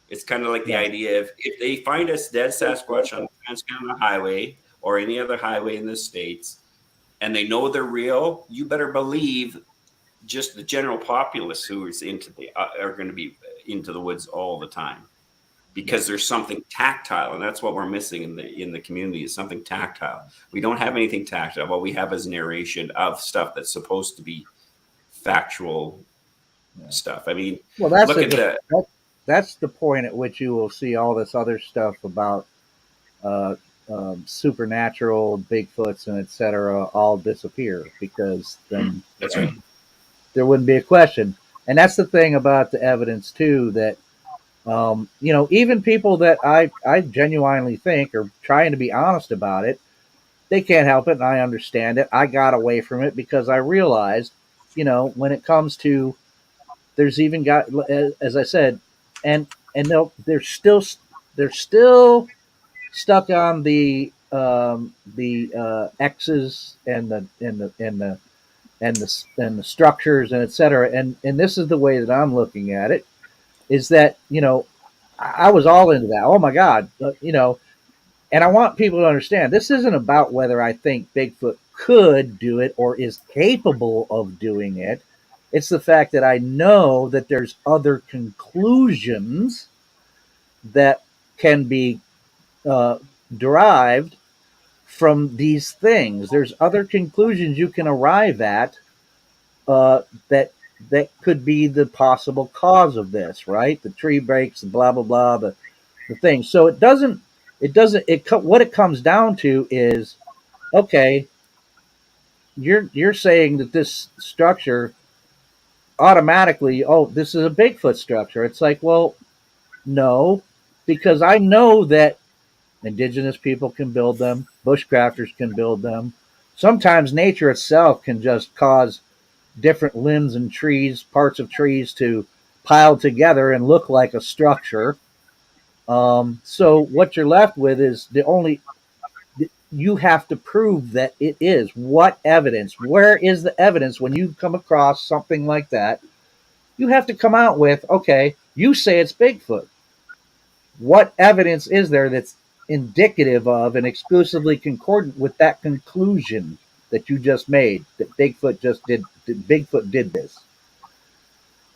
It's kind of like the idea of if they find us dead Sasquatch on the Trans-Canada Highway or any other highway in the States, and they know they're real, you better believe just the general populace who is are going to be into the woods all the time. Because there's something tactile, and that's what we're missing in the community is something tactile. We don't have anything tactile. What we have is narration of stuff that's supposed to be factual stuff. I mean, well, that's the point at which you will see all this other stuff about supernatural, Bigfoots, and etc. all disappear, because then that's right. There wouldn't be a question. And that's the thing about the evidence too, that even people that I genuinely think are trying to be honest about it, they can't help it, and I understand it. I got away from it because I realized, when it comes to, there's even got, as I said, and they're still stuck on the X's and the structures and etc. And this is the way that I'm looking at it. Is that, I was all into that. Oh my God, and I want people to understand this isn't about whether I think Bigfoot could do it or is capable of doing it. It's the fact that I know that there's other conclusions that can be derived from these things. There's other conclusions you can arrive at that that could be the possible cause of this, right? The tree breaks, the blah blah blah, the thing. So what it comes down to is, okay, you're saying that this structure automatically, oh, this is a Bigfoot structure. It's like, well, no, because I know that indigenous people can build them, bushcrafters can build them. Sometimes nature itself can just cause different limbs and trees, parts of trees to pile together and look like a structure. So what you're left with is you have to prove that it is. What evidence? Where is the evidence when you come across something like that? You have to come out with, okay, you say it's Bigfoot. What evidence is there that's indicative of and exclusively concordant with that conclusion that you just made, that Bigfoot did this?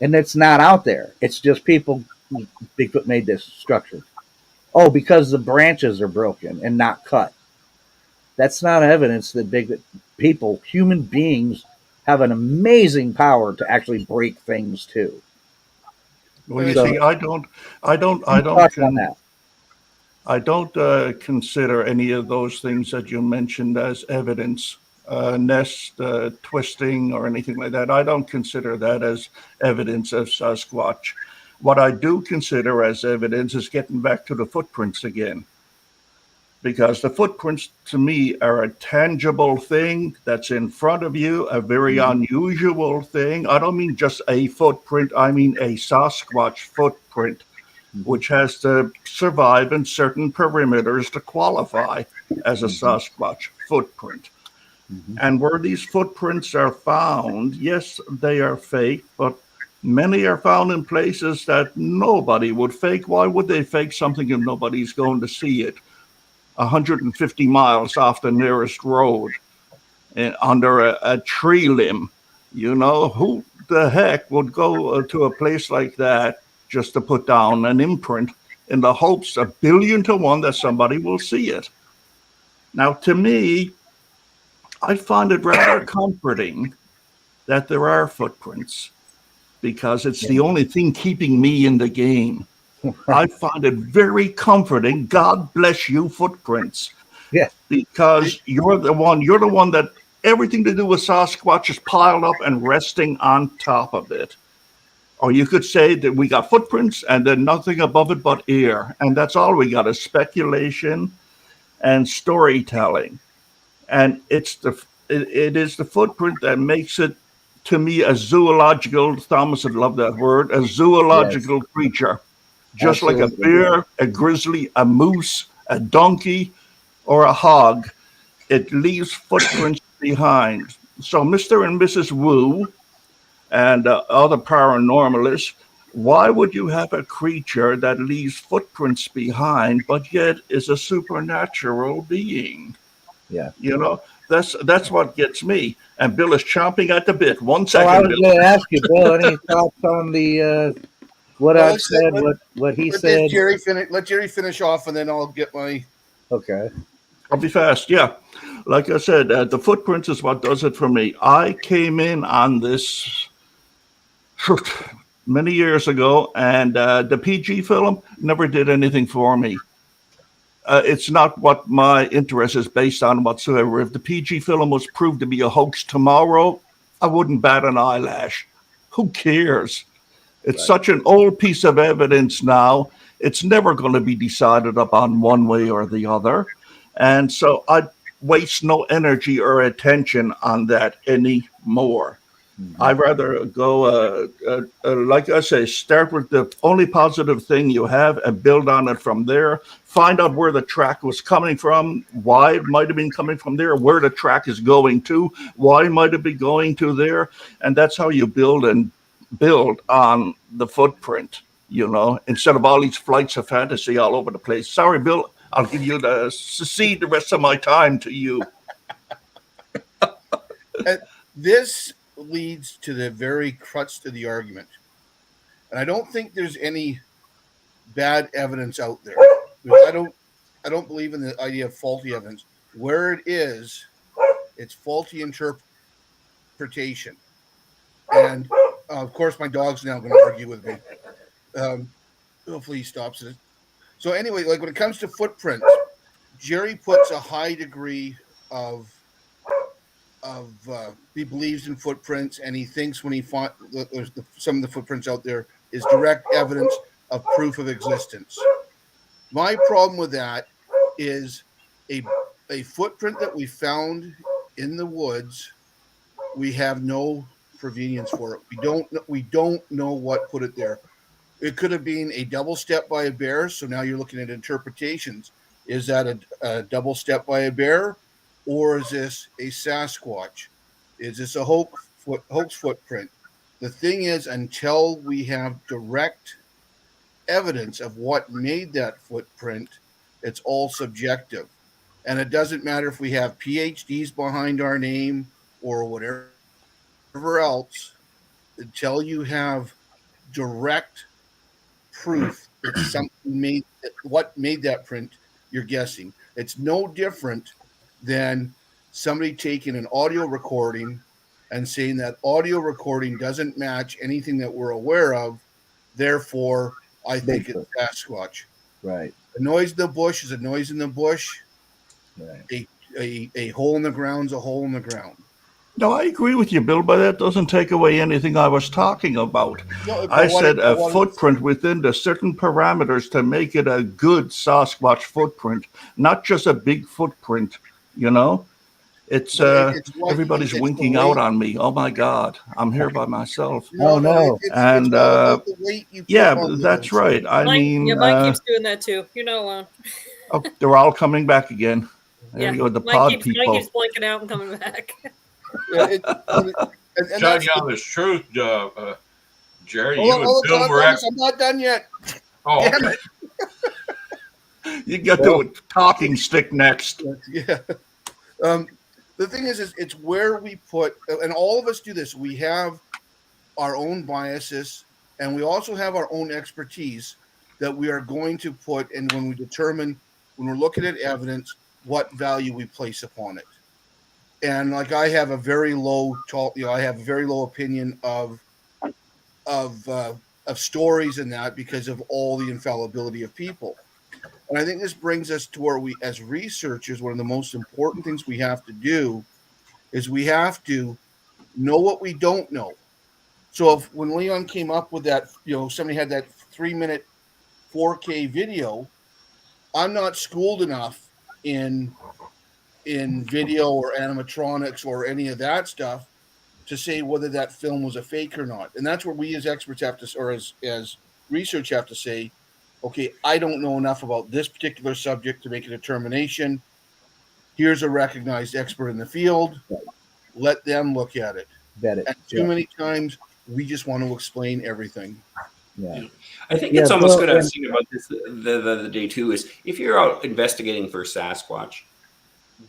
And it's not out there. It's just Bigfoot made this structure. Oh, because the branches are broken and not cut. That's not evidence that human beings, have an amazing power to actually break things too. Well, you So, see, I thoughts on that? consider any of those things that you mentioned as evidence, nest twisting or anything like that. I don't consider that as evidence of Sasquatch. What I do consider as evidence is getting back to the footprints again, because the footprints to me are a tangible thing that's in front of you, a very unusual thing. I don't mean just a footprint, I mean a Sasquatch footprint, which has to survive in certain perimeters to qualify as a Sasquatch footprint. And where these footprints are found, yes, they are fake, but many are found in places that nobody would fake. Why would they fake something if nobody's going to see it? 150 miles off the nearest road and under a tree limb. Who the heck would go to a place like that just to put down an imprint in the hopes 1,000,000,000 to 1 that somebody will see it? Now, to me, I find it rather comforting that there are footprints, because it's the only thing keeping me in the game. I find it very comforting. God bless you, footprints. Yeah. Because you're the one that everything to do with Sasquatch is piled up and resting on top of it. Or you could say that we got footprints and then nothing above it but air. And that's all we got is speculation and storytelling. And it is the footprint that makes it, to me, a zoological, Thomas would love that word, a zoological creature. Just like a bear, a grizzly, a moose, a donkey, or a hog, it leaves footprints behind. So Mr. and Mrs. Wu and other paranormalists, why would you have a creature that leaves footprints behind, but yet is a supernatural being? Yeah. That's what gets me. And Bill is chomping at the bit. 1 second, I was Bill. going to ask you, Bill, any thoughts on the what I said, what he said? Let Jerry finish off, and then I'll get my. Okay. I'll be fast. Yeah. Like I said, the footprints is what does it for me. I came in on this many years ago, and the PG film never did anything for me. It's not what my interest is based on whatsoever. If the PG film was proved to be a hoax tomorrow, I wouldn't bat an eyelash. Who cares? It's such an old piece of evidence now. It's never going to be decided upon one way or the other. And so I waste no energy or attention on that anymore. I'd rather go, like I say, start with the only positive thing you have and build on it from there. Find out where the track was coming from, why it might have been coming from there, where the track is going to, why it might have been going to there. And that's how you build on the footprint, instead of all these flights of fantasy all over the place. Sorry, Bill, I'll give you cede the rest of my time to you. This leads to the very crux of the argument. And I don't think there's any bad evidence out there. I don't believe in the idea of faulty evidence. Where it is, it's faulty interpretation. And Of course, my dog's now going to argue with me. Hopefully, he stops it. So anyway, like when it comes to footprints, Jerry puts a high degree of he believes in footprints, and he thinks when he found some of the footprints out there is direct evidence of proof of existence. My problem with that is a footprint that we found in the woods. We have no provenience for it. We don't know what put it there. It could have been a double step by a bear. So now you're looking at interpretations. Is that a double step by a bear, or is this a Sasquatch? Is this a hoax footprint? The thing is, until we have direct evidence of what made that footprint, it's all subjective. And it doesn't matter if we have PhDs behind our name or whatever else, until you have direct proof that something made what made that print, you're guessing. It's no different than somebody taking an audio recording and saying that audio recording doesn't match anything that we're aware of, therefore I think it's Sasquatch. Right. A noise in the bush is a noise in the bush. Right. A hole in the ground is a hole in the ground. No, I agree with you, Bill, but that doesn't take away anything I was talking about. No, I said a footprint within the certain parameters to make it a good Sasquatch footprint, not just a big footprint, you know? It's everybody's winking out on me. Oh my God, I'm here by myself. No. And yeah, that's right. I mean, mine keeps doing that too. You're not alone. Oh, they're all coming back again. There you go, the pod people. Mine keeps blinking out and coming back. Telling you honest truth, Jerry. You and Bill were I'm not done yet. Oh, okay. You get the talking stick next. Yeah. The thing is it's where we put, and all of us do this. We have our own biases, and we also have our own expertise that we are going to put in when we determine, when we're looking at evidence, what value we place upon it. And like I have a very low, I have a very low opinion of stories in that because of all the infallibility of people. And I think this brings us to where we, as researchers, one of the most important things we have to do is we have to know what we don't know. So if when Leon came up with that, somebody had that 3-minute 4K video, I'm not schooled enough in video or animatronics or any of that stuff to say whether that film was a fake or not. And that's where we as experts have to, or as research have to say, okay, I don't know enough about this particular subject to make a determination. Here's a recognized expert in the field. Let them look at it. Vet it. And too many times we just want to explain everything. Yeah. I think it's almost good. I was thinking about this the other day too, is if you're out investigating for Sasquatch,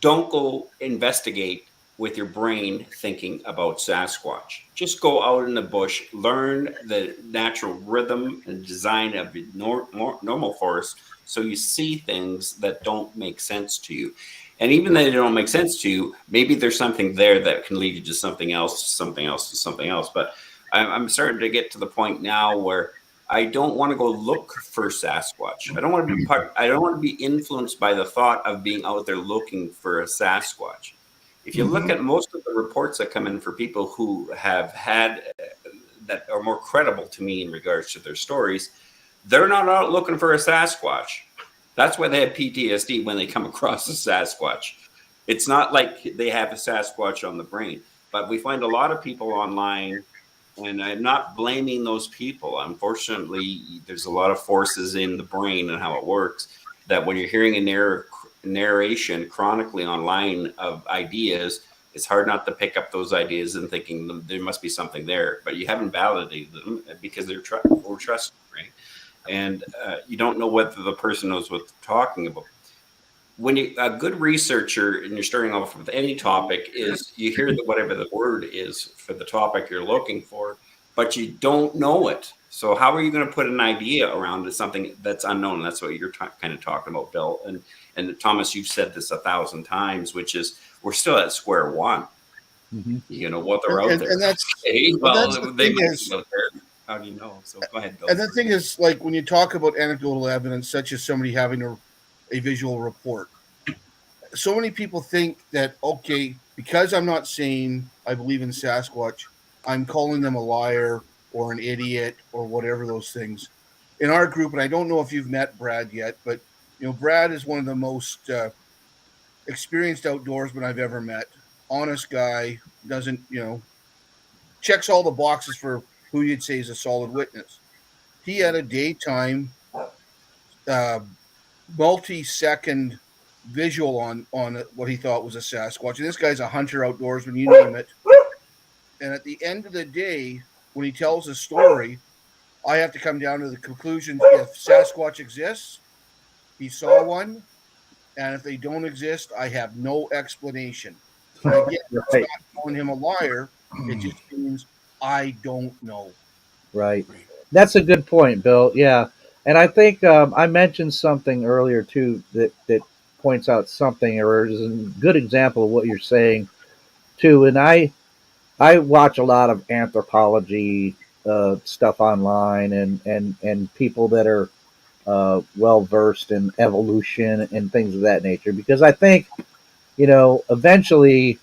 don't go investigate with your brain thinking about Sasquatch. Just go out in the bush, learn the natural rhythm and design of the normal forest, so you see things that don't make sense to you. And even though they don't make sense to you, maybe there's something there that can lead you to something else, to something else, to something else. But I'm starting to get to the point now where I don't want to go look for Sasquatch. I don't want to be influenced by the thought of being out there looking for a Sasquatch. If you look at most of the reports that come in for people who have had that are more credible to me in regards to their stories, they're not out looking for a Sasquatch. That's why they have PTSD when they come across a Sasquatch. It's not like they have a Sasquatch on the brain, but we find a lot of people online, and I'm not blaming those people. Unfortunately, there's a lot of forces in the brain and how it works that when you're hearing a narration chronically online of ideas, it's hard not to pick up those ideas and thinking there must be something there, but you haven't validated them because we're trusting, right? And you don't know whether the person knows what they're talking about. When a good researcher and you're starting off with any topic is you hear whatever the word is for the topic you're looking for, but you don't know it. So how are you going to put an idea around something that's unknown? That's what you're kind of talking about, Bill. And Thomas, you've said this 1,000 times, which is we're still at square one. Mm-hmm. You know what they're And- out and- there. and that's- Okay, but well, that's the they thing might is- be out there. How do you know? So go ahead, Bill. And the thing is, like when you talk about anecdotal evidence, such as somebody having a visual report, so many people think that, okay, because I'm not saying I believe in Sasquatch, I'm calling them a liar or an idiot or whatever those things. In our group, and I don't know if you've met Brad yet, but Brad is one of the most experienced outdoorsmen I've ever met. Honest guy, doesn't checks all the boxes for who you'd say is a solid witness. He had a daytime, uh, multi-second visual on what he thought was a Sasquatch. And this guy's a hunter, outdoorsman, you name it. And at the end of the day, when he tells a story, I have to come down to the conclusion: if Sasquatch exists, he saw one, and if they don't exist, I have no explanation. And again, it's Right. not calling him a liar. It just means I don't know. Right. That's a good point, Bill. Yeah. And I think I mentioned something earlier too that points out something or is a good example of what you're saying too. And I watch a lot of anthropology stuff online and people that are well versed in evolution and things of that nature because I think eventually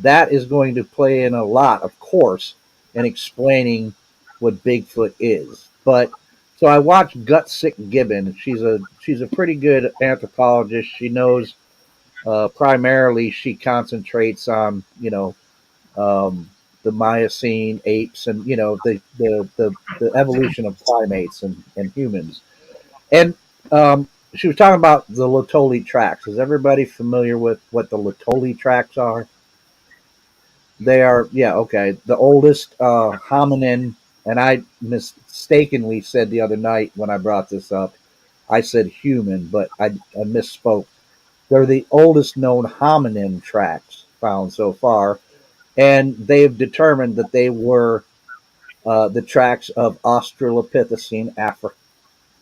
that is going to play in a lot, of course, in explaining what Bigfoot is. But so I watched Gutsick Gibbon. She's a pretty good anthropologist. She knows primarily she concentrates on the Miocene apes and the evolution of primates and humans. And she was talking about the Lotoli tracks. Is everybody familiar with what the Lotoli tracks are? They are, yeah, okay. The oldest hominin, and I mistakenly said the other night when I brought this up, I said human, but I misspoke. They're the oldest known hominin tracks found so far, and they've determined that they were the tracks of Australopithecine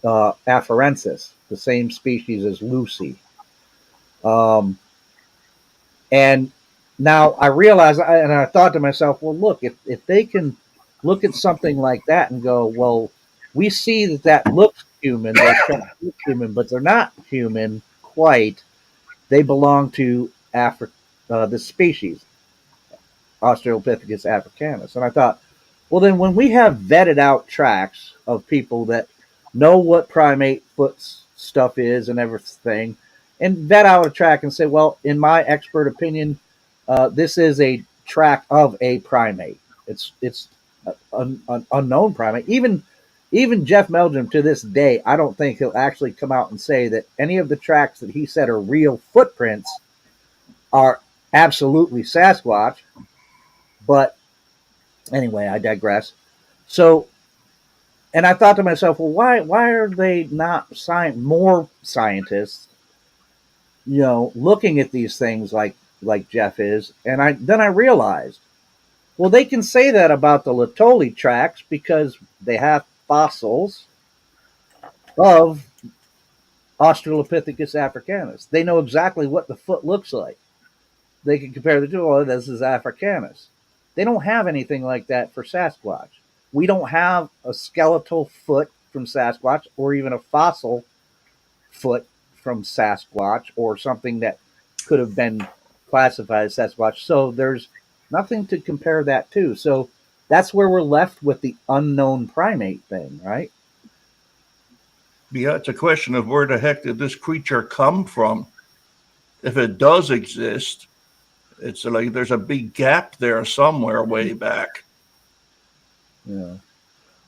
afarensis, the same species as Lucy. Um, and now I realize, and I thought to myself, well, look, if they can look at something like that and go, well, we see that looks human, those tracks look human, but they're not human quite. They belong to the species, Australopithecus africanus. And I thought, well, then when we have vetted out tracks of people that know what primate foot stuff is and everything, and vet out a track and say, well, in my expert opinion, this is a track of a primate. It's an unknown primate. Even Jeff Meldrum to this day, I don't think he'll actually come out and say that any of the tracks that he said are real footprints are absolutely Sasquatch. But anyway, I digress. So, and I thought to myself, well, why are they not more scientists, looking at these things like Jeff is? And I realized, well, they can say that about the Lotoli tracks because they have fossils of Australopithecus africanus. They know exactly what the foot looks like. They can compare the two. Oh, this is Africanus. They don't have anything like that for Sasquatch. We don't have a skeletal foot from Sasquatch or even a fossil foot from Sasquatch or something that could have been classified as Sasquatch. So there's nothing to compare that to. So that's where we're left with the unknown primate thing, right? Yeah, it's a question of where the heck did this creature come from? If it does exist, it's like there's a big gap there somewhere way back. Yeah.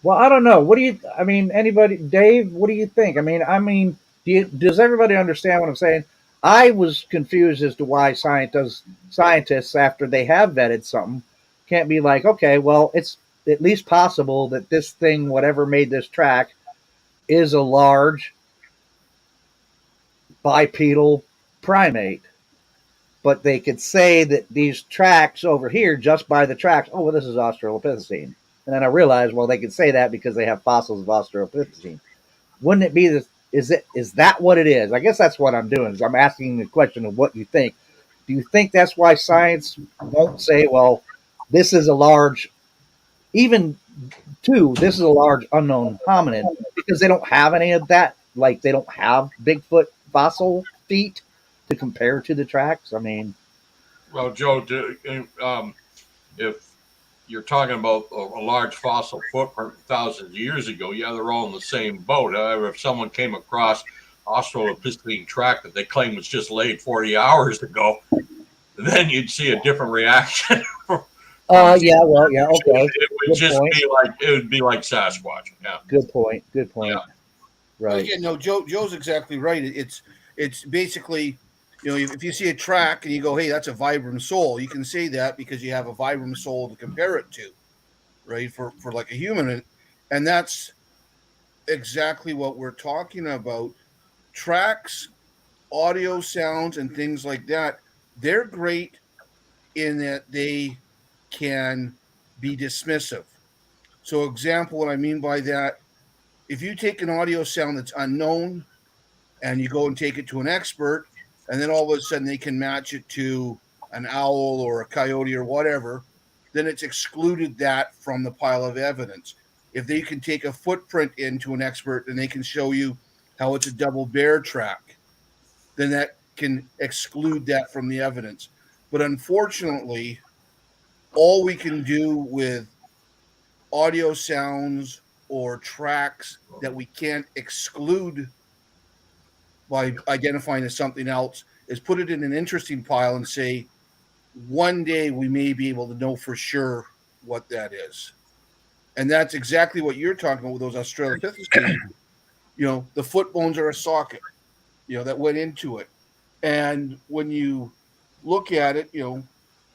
Well, I don't know. What do you? I mean, anybody, Dave? What do you think? Does everybody understand what I'm saying? I was confused as to why scientists, after they have vetted something, can't be like, okay, well, it's at least possible that this thing, whatever made this track, is a large bipedal primate. But they could say that these tracks over here, just by the tracks, oh, well, this is Australopithecine. And then I realized, well, they could say that because they have fossils of Australopithecine. Wouldn't it be this? Is that what it is? I guess that's what I'm doing. Is I'm asking the question of what you think. Do you think that's why science won't say, well, this is a large, even this is a large unknown hominid, because they don't have any of that? Like, they don't have Bigfoot fossil feet to compare to the tracks? I mean, Well, Joe, if you're talking about a large fossil footprint thousands of years ago, yeah, they're all in the same boat. However, if someone came across Australopithecine track that they claim was just laid 40 hours ago, then you'd see a different reaction. yeah, well, yeah, okay. It would Good just point. be like Sasquatch. Yeah. Good point. Good point. Yeah. Right. Again, no, Joe's exactly right. It's basically, if you see a track and you go, hey, that's a vibram sole, you can say that because you have a vibram sole to compare it to, right? For like a human, and that's exactly what we're talking about. Tracks, audio sounds, and things like that, they're great in that they can be dismissive. So, example, what I mean by that, if you take an audio sound that's unknown and you go and take it to an expert, and then all of a sudden they can match it to an owl or a coyote or whatever, then it's excluded that from the pile of evidence. If they can take a footprint into an expert and they can show you how it's a double bear track, then that can exclude that from the evidence. But unfortunately, all we can do with audio sounds or tracks that we can't exclude by identifying as something else is put it in an interesting pile and say, one day we may be able to know for sure what that is. And that's exactly what you're talking about with those Australopithecines. The foot bones are a socket, that went into it. And when you look at it,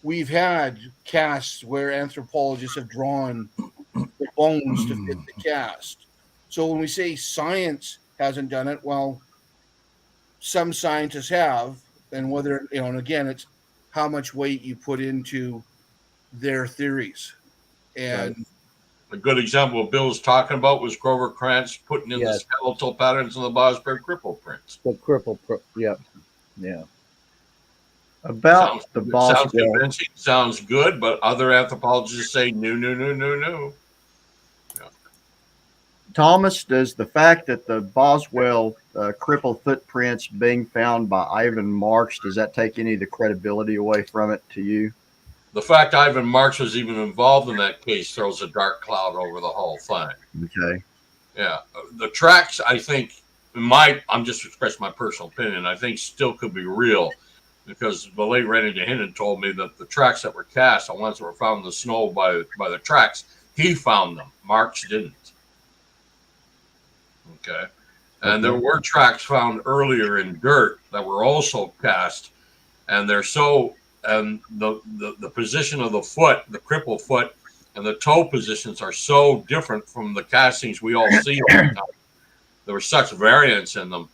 we've had casts where anthropologists have drawn the bones to fit the cast. So when we say science hasn't done it, well, some scientists have, and whether, and again, it's how much weight you put into their theories. And Right. A good example of Bill's talking about was Grover Krantz putting in the skeletal patterns in the Bosberg cripple prints. The cripple, yep. Yeah. About the sounds Boswell, convincing, sounds good, but other anthropologists say no. Thomas, does the fact that the Boswell cripple footprints being found by Ivan Marks, does that take any of the credibility away from it to you? The fact Ivan Marks was even involved in that case throws a dark cloud over the whole thing. Okay. Yeah. The tracks, I think, I'm just expressing my personal opinion, I think still could be real, because the late Randy DeHinnon told me that the tracks that were cast, the ones that were found in the snow by the tracks, he found them. Marks didn't. Okay. And there were tracks found earlier in dirt that were also cast, and they're so, and the position of the foot, the cripple foot, and the toe positions are so different from the castings we all see all the time. There was such variance in them.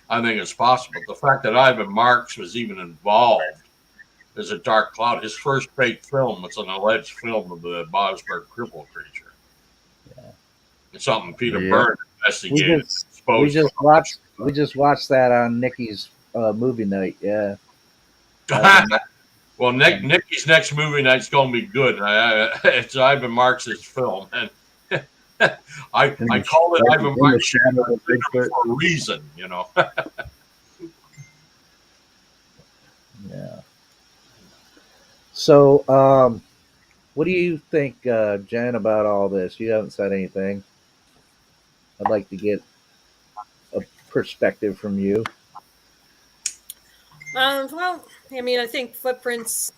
I think it's possible. The fact that Ivan Marks was even involved is a dark cloud. His first fake film was an alleged film of the Bosberg cripple creature. Yeah. It's something Peter Byrne investigated. We just watched that on Nikki's movie night. Yeah. Well, Nikki's next movie night's going to be good. It's Ivan Marks' film, and I call it Ivan Marks for a reason, Yeah. So, what do you think, Jen, about all this? You haven't said anything. I'd like to get a perspective from you. Well, I mean, I think footprints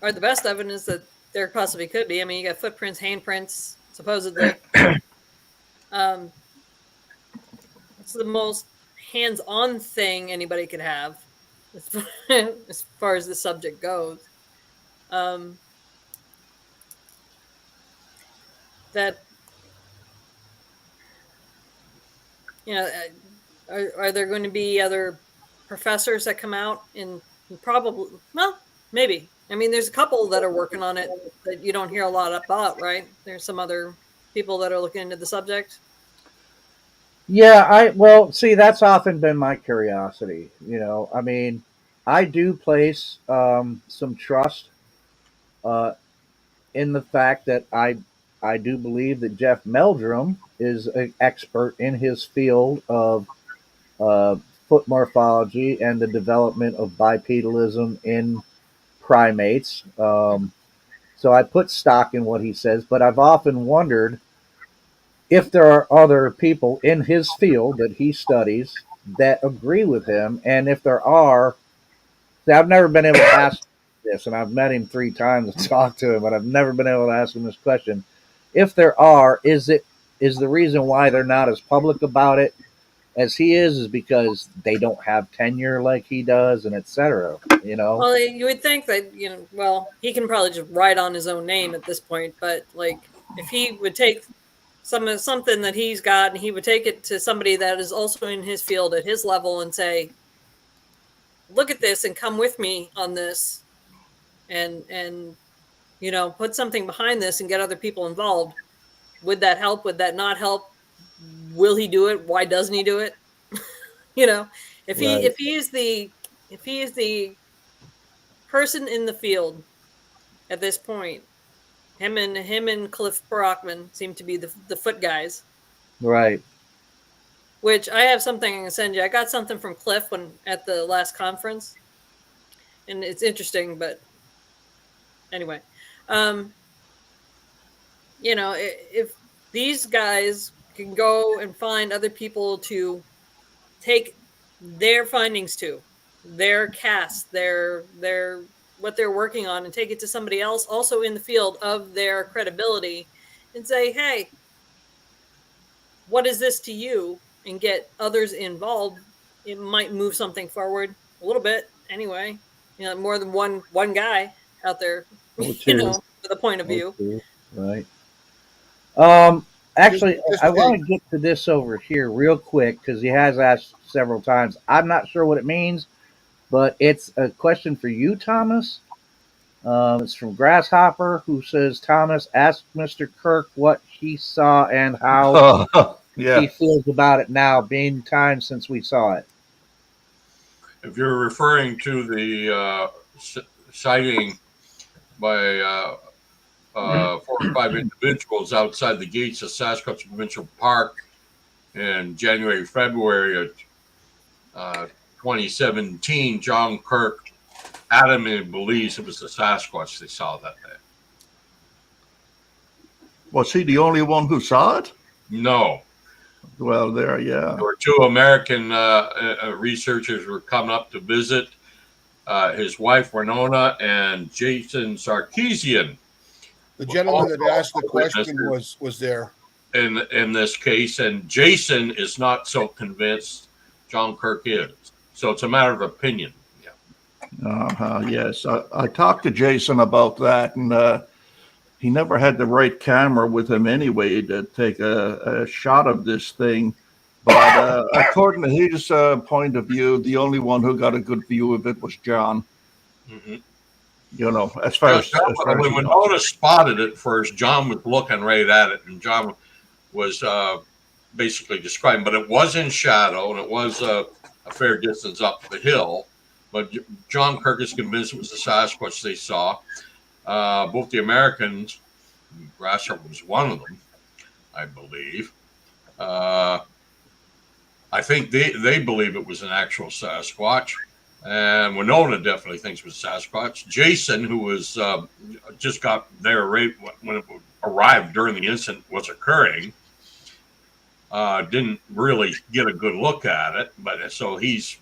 are the best evidence that there possibly could be. I mean, you got footprints, handprints, supposedly. It's the most hands-on thing anybody could have, as far as the subject goes. That, are there going to be other professors that come out and probably, well, maybe. I mean, there's a couple that are working on it that you don't hear a lot about, right? There's some other people that are looking into the subject. Yeah, well, see, that's often been my curiosity. I mean, I do place some trust uh, in the fact that I do believe that Jeff Meldrum is an expert in his field of uh, foot morphology and the development of bipedalism in primates. So I put stock in what he says, but I've often wondered if there are other people in his field that he studies that agree with him, and if there are, see, I've never been able to ask this, and I've met him 3 times and talked to him, but I've never been able to ask him this question. If there are, is the reason why they're not as public about it as he is because they don't have tenure like he does, and etc. You know? Well, you would think that, well, he can probably just write on his own name at this point, but like if he would take something that he's got and he would take it to somebody that is also in his field at his level and say, look at this and come with me on this, and put something behind this and get other people involved. Would that help? Would that not help? Will he do it? Why doesn't he do it? If he is the person in the field at this point, him and Cliff Brockman seem to be the foot guys. Right. Which I have something I can send you. I got something from Cliff at the last conference, and it's interesting. But anyway, if these guys can go and find other people to take their findings to, their cast, their what they're working on, and take it to somebody else also in the field of their credibility, and say, hey, what is this to you? And get others involved, it might move something forward a little bit anyway. More than one guy out there, with a point of view. Right. Actually, I want to get to this over here real quick because he has asked several times. I'm not sure what it means, but it's a question for you, Thomas. It's from Grasshopper, who says, Thomas, ask Mr. Kirk what he saw and how he feels about it now, being time since we saw it. If you're referring to the sighting by 4 or 5 individuals outside the gates of Sasquatch Provincial Park in January, February of 2017, John Kirk adamantly believes it was the Sasquatch they saw that day. Was he the only one who saw it? No. Well, there, yeah. There were 2 American researchers were coming up to visit. His wife, Winona, and Jason Sarkeesian. The gentleman that asked the question was there. In this case, and Jason is not so convinced. John Kirk is. So it's a matter of opinion. Yeah. Yes. I talked to Jason about that, and he never had the right camera with him anyway to take a shot of this thing. But according to his point of view, the only one who got a good view of it was John. Mm-hmm. As far as when Winona spotted it first, John was looking right at it, and John was basically describing, but it was in shadow, and it was a fair distance up the hill. But John Kirk is convinced it was the Sasquatch they saw. Both the Americans, Grasshopper was one of them, I believe. I think they believe it was an actual Sasquatch. And Winona definitely thinks it was Sasquatch. Jason, who was just got there right when it arrived during the incident was occurring, didn't really get a good look at it, but so he's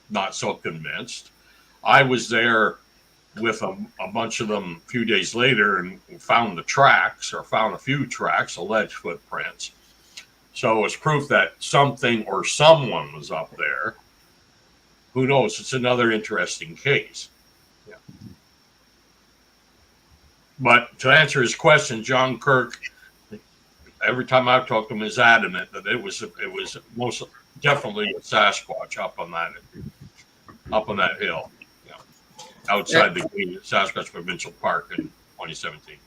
not so convinced. I was there with a bunch of them a few days later and found a few tracks, alleged footprints. So it's proof that something or someone was up there. Who knows? It's another interesting case. Yeah. But to answer his question, John Kirk, every time I've talked to him, is adamant that it was most definitely a Sasquatch up on that hill, outside the gate at Sasquatch Provincial Park in 2017.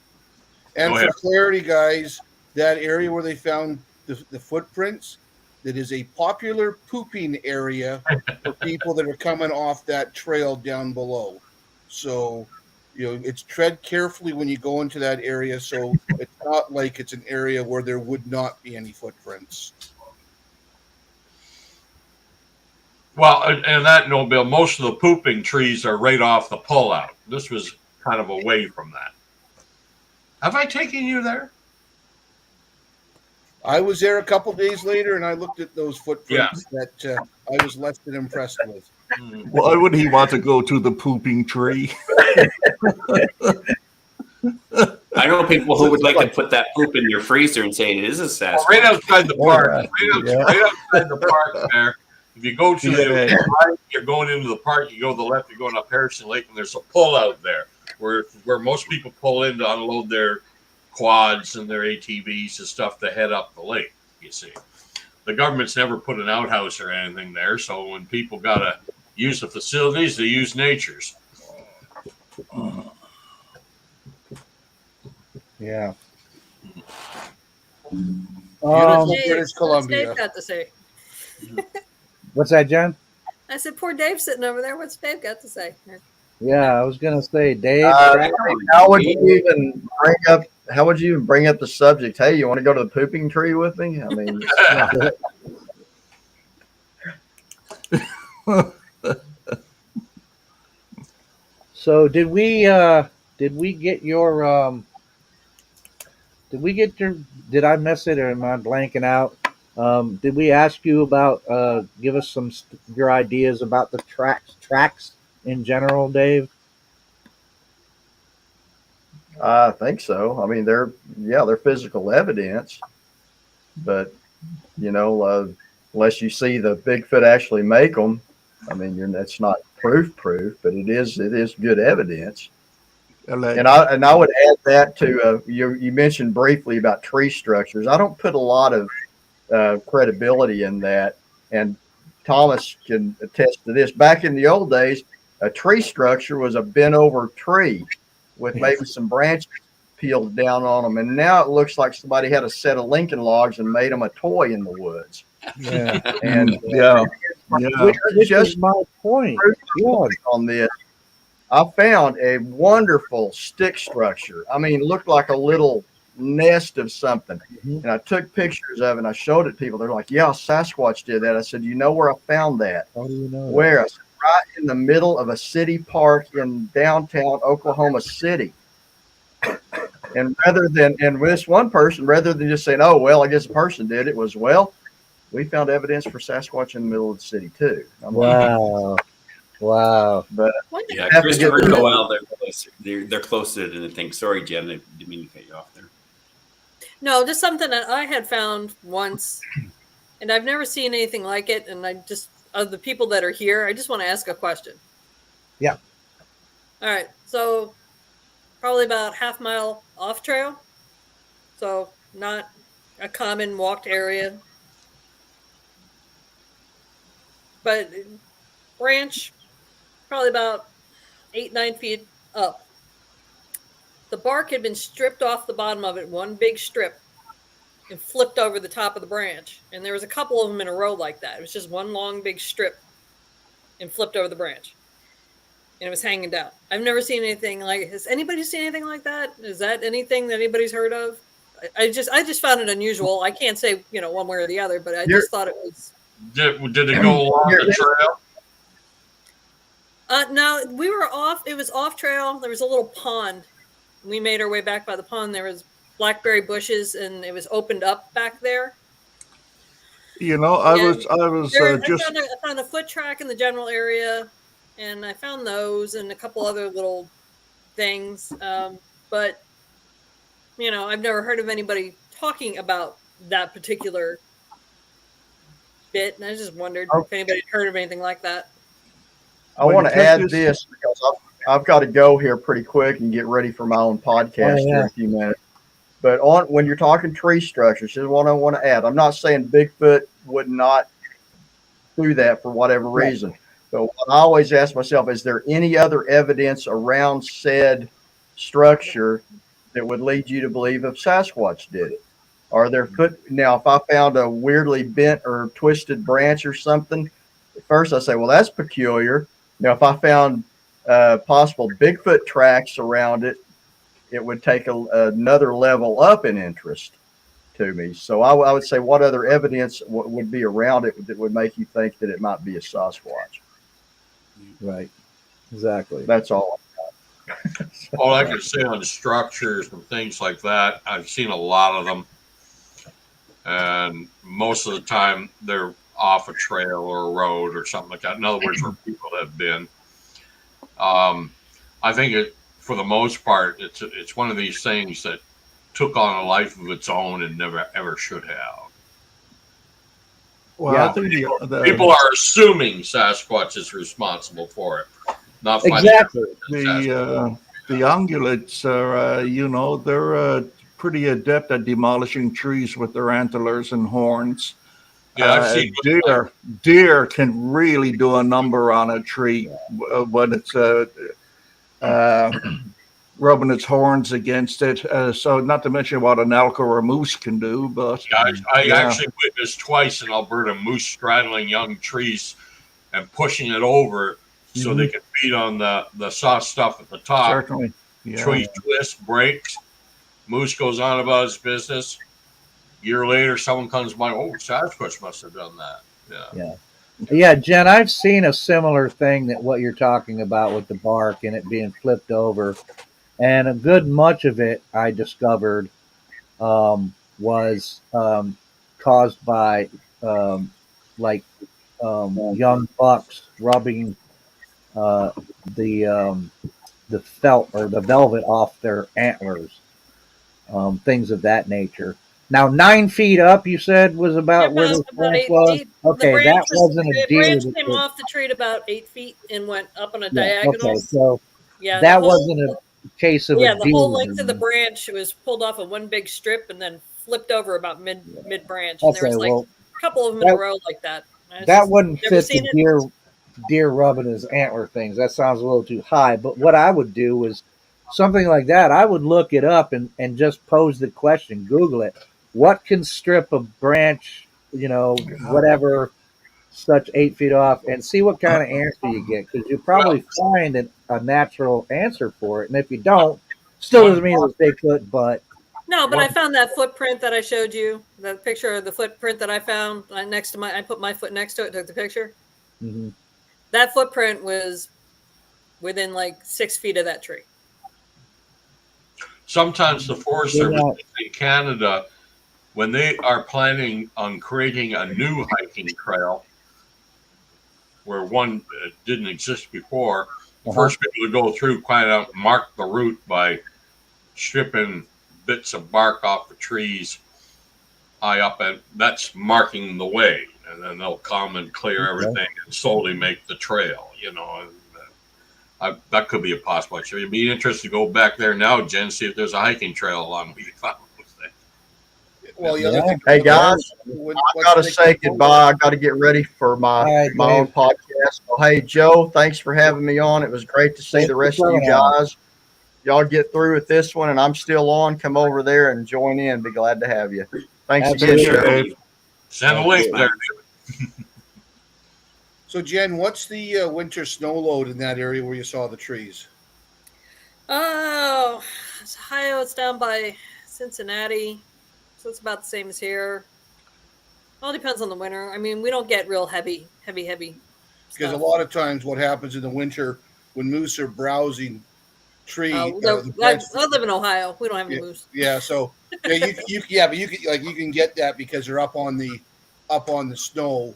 And for clarity, guys, that area where they found the footprints, that is a popular pooping area for people that are coming off that trail down below. So, it's tread carefully when you go into that area. So it's not like it's an area where there would not be any footprints. Well, and that note, Bill, most of the pooping trees are right off the pullout. This was kind of away from that. Have I taken you there? I was there a couple days later, and I looked at those footprints that I was less than impressed with. Why would he want to go to the pooping tree? I know people who would like to put that poop in their freezer and say it is a Sasquatch. Right outside the park. Right outside the park there. If you go to the right, you're going into the park, you go to the left, you're going up Harrison Lake, and there's a pull out there where most people pull in to unload their quads and their ATVs and stuff to head up the lake, you see. The government's never put an outhouse or anything there, so when people got to use the facilities, they use nature's. Yeah. Beautiful Dave, British what's Columbia. Dave got to say? What's that, John? I said, poor Dave's sitting over there. What's Dave got to say? Yeah, I was gonna say, Dave. How would you even bring up the subject? Hey, you want to go to the pooping tree with me? I mean, So did we get your did I miss it or am I blanking out? Did we ask you about give us your ideas about the tracks in general, Dave? I think so. I mean, they're physical evidence, but unless you see the Bigfoot actually make them, I mean, that's not proof, but it is good evidence. And I would add that to you mentioned briefly about tree structures. I don't put a lot of credibility in that, and Thomas can attest to this. Back in the old days, a tree structure was a bent over tree with maybe some branches peeled down on them, and now it looks like somebody had a set of Lincoln logs and made them a toy in the woods. Yeah, And which is my point. On this, I found a wonderful stick structure. I mean, it looked like a little nest of something. And I took pictures of it and I showed it to people. They're like, yeah, Sasquatch did that. I said, you know where I found that? How do you know? Where? I said, right in the middle of a city park in downtown Oklahoma City. And this one person, rather than just saying, oh, well, I guess a person did it, was, well, we found evidence for Sasquatch in the middle of the city too. Wow. Wow. But yeah, Christopher and Noel, they're closer than I think. Sorry, Jen, I didn't mean to cut you off there. No, just something that I had found once, and I've never seen anything like it. And I just, of the people that are here, I just want to ask a question. Yeah. All right. So probably about half mile off trail. So not a common walked area. But branch, probably about 8-9 feet up. The bark had been stripped off the bottom of it, one big strip, and flipped over the top of the branch. And there was a couple of them in a row like that. It was just one long big strip and flipped over the branch. And it was hanging down. I've never seen anything like. Has anybody seen anything like that? Is that anything that anybody's heard of? I just found it unusual. I can't say one way or the other, but I just thought it was. Did it go along the trail? No, we were off. It was off trail. There was a little pond. We made our way back by the pond. There was blackberry bushes, and it was opened up back there. I was I found a foot track in the general area, and I found those and a couple other little things. But I've never heard of anybody talking about that particular bit, and I just wondered if anybody heard of anything like that. I want to add this because I've got to go here pretty quick and get ready for my own podcast in a few minutes. But when you're talking tree structures, this is what I want to add. I'm not saying Bigfoot would not do that for whatever reason. But what I always ask myself, is there any other evidence around said structure that would lead you to believe if Sasquatch did it? Are there foot now? If I found a weirdly bent or twisted branch or something, at first I say, well, that's peculiar. Now, if I found possible Bigfoot tracks around it, it would take another level up in interest to me. So I would say, what other evidence would be around it that would make you think that it might be a Sasquatch? Right. Exactly. That's all. All I can say on structures and things like that, I've seen a lot of them. And most of the time they're off a trail or a road or something like that. In other words, where people have been. I think for the most part, it's one of these things that took on a life of its own and never ever should have. Well, Yeah. I think People are assuming Sasquatch is responsible for it, not finding Exactly. the ungulates are, they're pretty adept at demolishing trees with their antlers and horns. Yeah, I've seen Deer can really do a number on a tree when it's rubbing its horns against it. So not to mention what an elk or a moose can do. But I actually witnessed twice in Alberta moose straddling young trees and pushing it over so they could feed on the soft stuff at the top. Certainly. Yeah. Tree twists, breaks, moose goes on about his business. Year later, someone comes by, oh, Sasquatch must have done that. Yeah, Jen, I've seen a similar thing that what you're talking about with the bark and it being flipped over. And a good much of it I discovered was caused by young bucks rubbing the felt or the velvet off their antlers, things of that nature. Now, 9 feet up, you said, was about where the branch was. Okay, that wasn't a deer. The branch came off the tree at about 8 feet and went up on a diagonal. Okay, so yeah, that wasn't a case of a deer. The whole length of the branch was pulled off of one big strip and then flipped over about mid branch. And there was like a couple of them in a row like that. That wouldn't fit the deer rubbing his antler things. That sounds a little too high. But what I would do was something like that. I would look it up and just pose the question, Google it. What can strip a branch, whatever, such 8 feet off, and see what kind of answer you get? Because you probably find a natural answer for it. And if you don't, still doesn't mean it's Bigfoot, but. No, but I found that footprint that I showed you, the picture of the footprint that I found next to I put my foot next to it, took the picture. Mm-hmm. That footprint was within like 6 feet of that tree. Sometimes the Forest Service in Canada, when they are planning on creating a new hiking trail where one didn't exist before, the first people to go through kind of mark the route by stripping bits of bark off the trees high up, and that's marking the way. And then they'll come and clear everything and slowly make the trail, that could be a possibility. It'd be interesting to go back there now, Jen, see if there's a hiking trail along where you found those things. Well, the other thing, hey guys, I gotta say goodbye. I gotta get ready for my own podcast. So, hey Joe, thanks for having me on. It was great to see the rest of you guys. Y'all get through with this one, and I'm still on. Come over there and join in. Be glad to have you. Thanks again, Joe. Send a link there. So, Jen, what's the winter snow load in that area where you saw the trees? Oh, it's Ohio. It's down by Cincinnati, so it's about the same as here. All depends on the winter. I mean, we don't get real heavy. Because a lot of times, what happens in the winter when moose are browsing trees? I live in Ohio. We don't have any moose. Yeah, so but you can get that because they're up on the snow.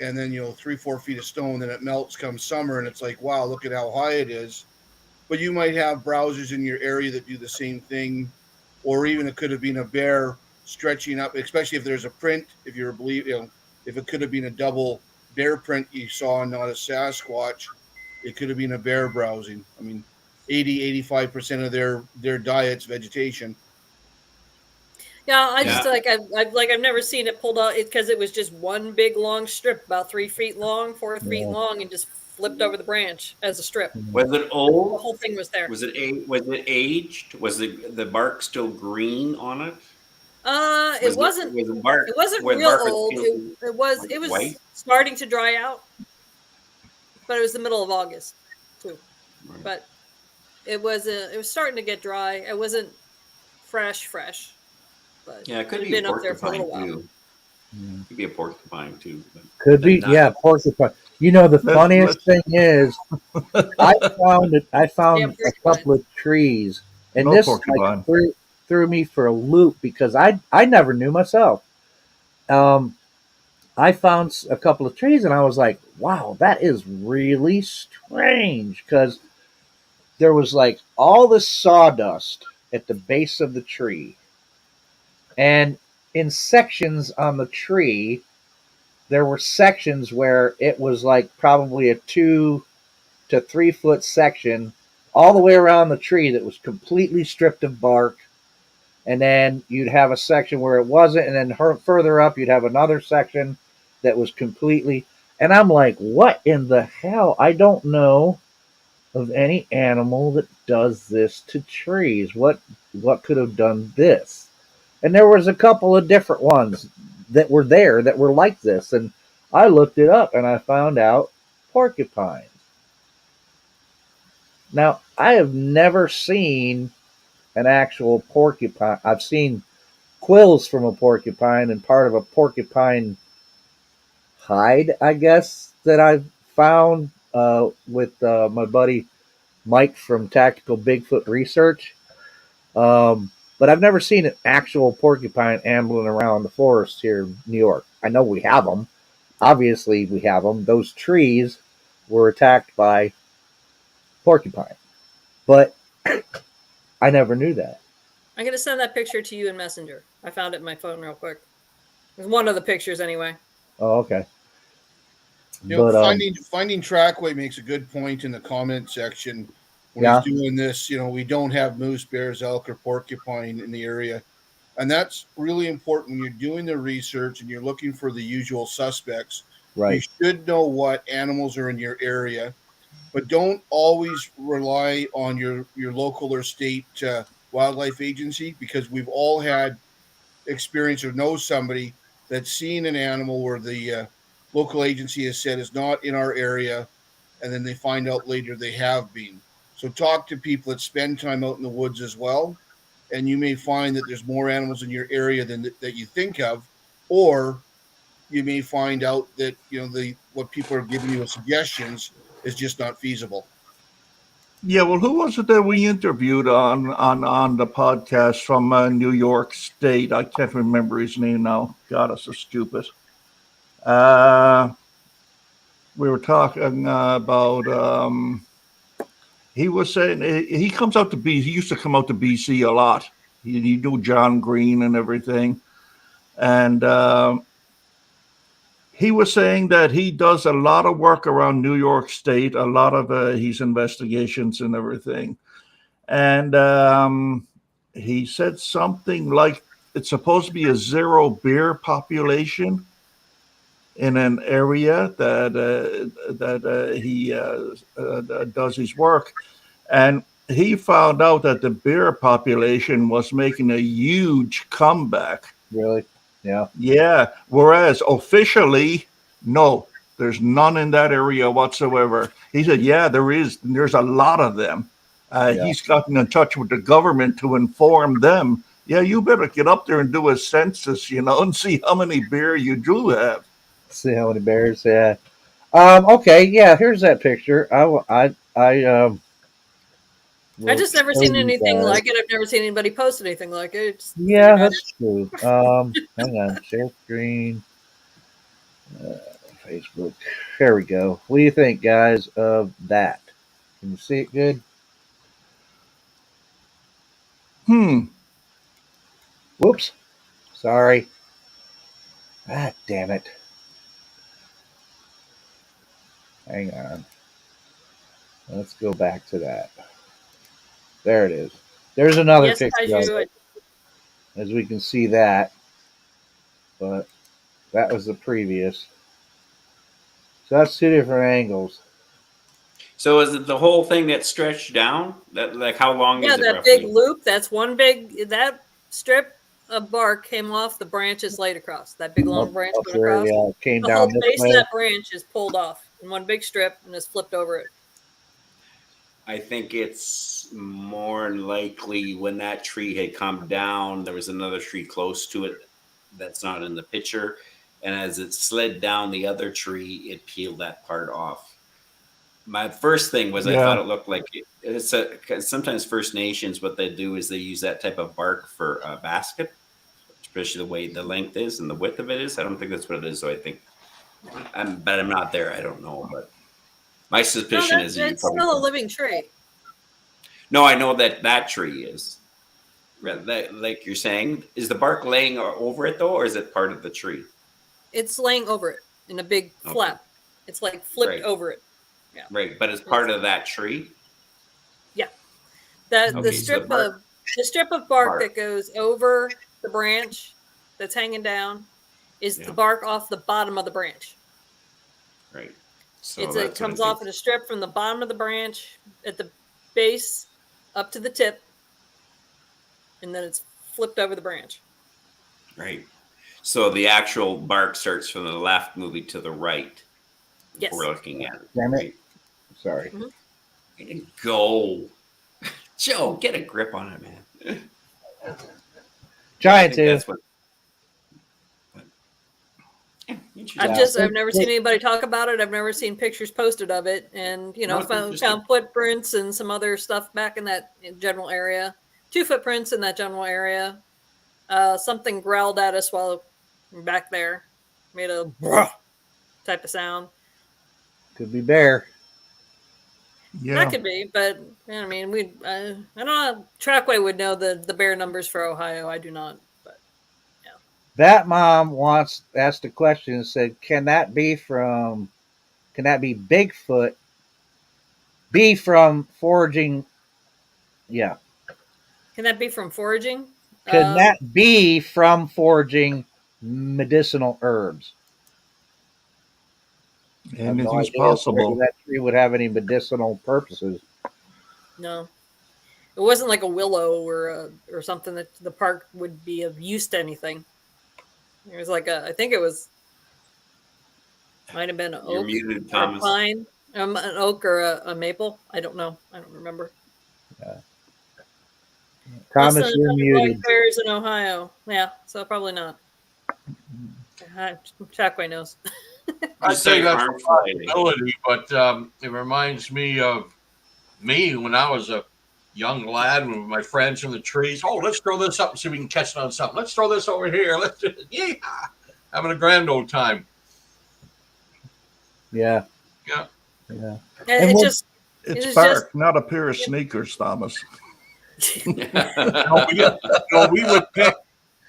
And then 3-4 feet of snow, and then it melts come summer, and it's like, wow, look at how high it is. But you might have browsers in your area that do the same thing, or even it could have been a bear stretching up, especially if there's a print. If if it could have been a double bear print you saw, not a Sasquatch, it could have been a bear browsing. I mean, 80-85% of their diet's vegetation. Yeah, I've never seen it pulled out because it was just one big long strip, about 3 feet long, 4 feet long, and just flipped over the branch as a strip. Was it old? The whole thing was there. Was it aged? Was the bark still green on it? It wasn't. Was the bark, It wasn't was real bark old. was It was. like It was white? starting to dry out, but it was the middle of August too. Right. But it was. It was starting to get dry. It wasn't fresh, but Yeah, it could it'd be a been up there for a porcupine little while. too. It could be a porcupine too. But Could be, not- yeah, porcupine. You know, the Let's- funniest thing is, I found it. I found Yeah, a porcupine. couple of trees, and No this porcupine. like threw me for a loop because I never knew myself. I found a couple of trees, and I was like, "Wow, that is really strange." Because there was like all this sawdust at the base of the tree, and in sections on the tree, there were sections where it was like probably a 2 to 3 foot section all the way around the tree that was completely stripped of bark. And then you'd have a section where it wasn't. And then further up, you'd have another section that was completely. And I'm like, what in the hell? I don't know of any animal that does this to trees. What could have done this? And there was a couple of different ones that were there that were like this. And I looked it up and I found out porcupines. Now, I have never seen an actual porcupine. I've seen quills from a porcupine and part of a porcupine hide, I guess, that I've found with my buddy Mike from Tactical Bigfoot Research. But I've never seen an actual porcupine ambling around the forest here in New York. I know we have them. Obviously, we have them. Those trees were attacked by porcupine. But I never knew that. I'm gonna send that picture to you in Messenger. I found it in my phone real quick. It was one of the pictures anyway. Oh, okay. You know, But finding Trackway makes a good point in the comment section when Yeah. he's doing this. You know, we don't have moose, bears, elk, or porcupine in the area, and that's really important when you're doing the research and you're looking for the usual suspects. You right, should know what animals are in your area, but don't always rely on your local or state wildlife agency, because we've all had experience or know somebody that's seen an animal where the local agency has said is not in our area, and then they find out later they have been. So talk to people that spend time out in the woods as well, and you may find that there's more animals in your area than that you think of, or you may find out that what people are giving you as suggestions is just not feasible. Yeah, well, who was it that we interviewed on the podcast from New York State? I can't remember his name now. God, I'm so stupid. We were talking about. He was saying he comes out to BC. He used to come out to BC a lot. He knew John Green and everything, and he was saying that he does a lot of work around New York State, a lot of his investigations and everything. And he said something like it's supposed to be a zero bear population in an area that he does his work. And he found out that the bear population was making a huge comeback. really, yeah, Yeah. Whereas officially, no, there's none in that area whatsoever. He said, yeah, there's a lot of them. Yeah. He's gotten in touch with the government to inform them, yeah, you better get up there and do a census, and see how many bear you do have. see how many bears. Yeah. Okay. Yeah. Here's that picture. I just never seen anything guys. like it. I've never seen anybody post anything like it. Yeah, that's true. Hang on, share screen, Facebook. There we go. What do you think, guys, of that? Can you see it good? Whoops. Sorry. Ah, damn it. Hang on. Let's go back to that. There it is. There's another Yes, picture of it, as we can see that. But that was the previous. So that's two different angles. So is it the whole thing that stretched down? That like how long Yeah, is it? that roughly? big loop. That's one big that strip of bark came off, the branch is laid across. That big long branch Up going there, across. yeah, it came The down whole this base way. of that branch is pulled off in one big strip and is flipped over it. I think it's more likely when that tree had come down, there was another tree close to it that's not in the picture. And as it slid down the other tree, it peeled that part off. My first thing was I thought it looked like cause sometimes First Nations, what they do is they use that type of bark for a basket, especially the way the length is and the width of it is. I don't think that's what it is. So I think, but I'm not there. I don't know. But my suspicion is it's still a living tree. No, I know that tree is. Like you're saying, is the bark laying over it though, or is it part of the tree? It's laying over it in a big flap. It's like flipped over it. Yeah. Right, but it's part of that tree. Yeah. The strip of bark that goes over the branch that's hanging down is the bark off the bottom of the branch. Right. So it comes off in a strip from the bottom of the branch at the base up to the tip, and then it's flipped over the branch. Right. So the actual bark starts from the left, moving to the right. Yes. We're looking at it. Damn it. Sorry. Mm-hmm. Go. Joe, get a grip on it, man. Giant too. I've never seen anybody talk about it. I've never seen pictures posted of it, and found footprints and some other stuff back in that general area. 2 footprints in that general area. Something growled at us while back there, made a type of sound. Could be bear. Yeah. That could be, but I mean, I don't know. Trackway would know the bear numbers for Ohio. I do not. But yeah, that mom asked a question and said, "Can that be Bigfoot? Be from foraging? Yeah. Can that be from foraging? Can that be from foraging medicinal herbs? Anything's possible. That tree would have any medicinal purposes. No, it wasn't like a willow or something that the park would be of use to anything. It was like I think it might have been an oak, muted, or a pine, an oak or a maple. I don't know. I don't remember. Thomas, you're muted. Bears in Ohio. Yeah, so probably not. Chackway knows. I say that's a possibility, but it reminds me of me when I was a young lad with my friends from the trees. Oh, let's throw this up and see if we can catch it on something. Let's throw this over here. Let's do it. Yeah, having a grand old time. Yeah. Yeah. Yeah. It's bark, not a pair of sneakers, Thomas.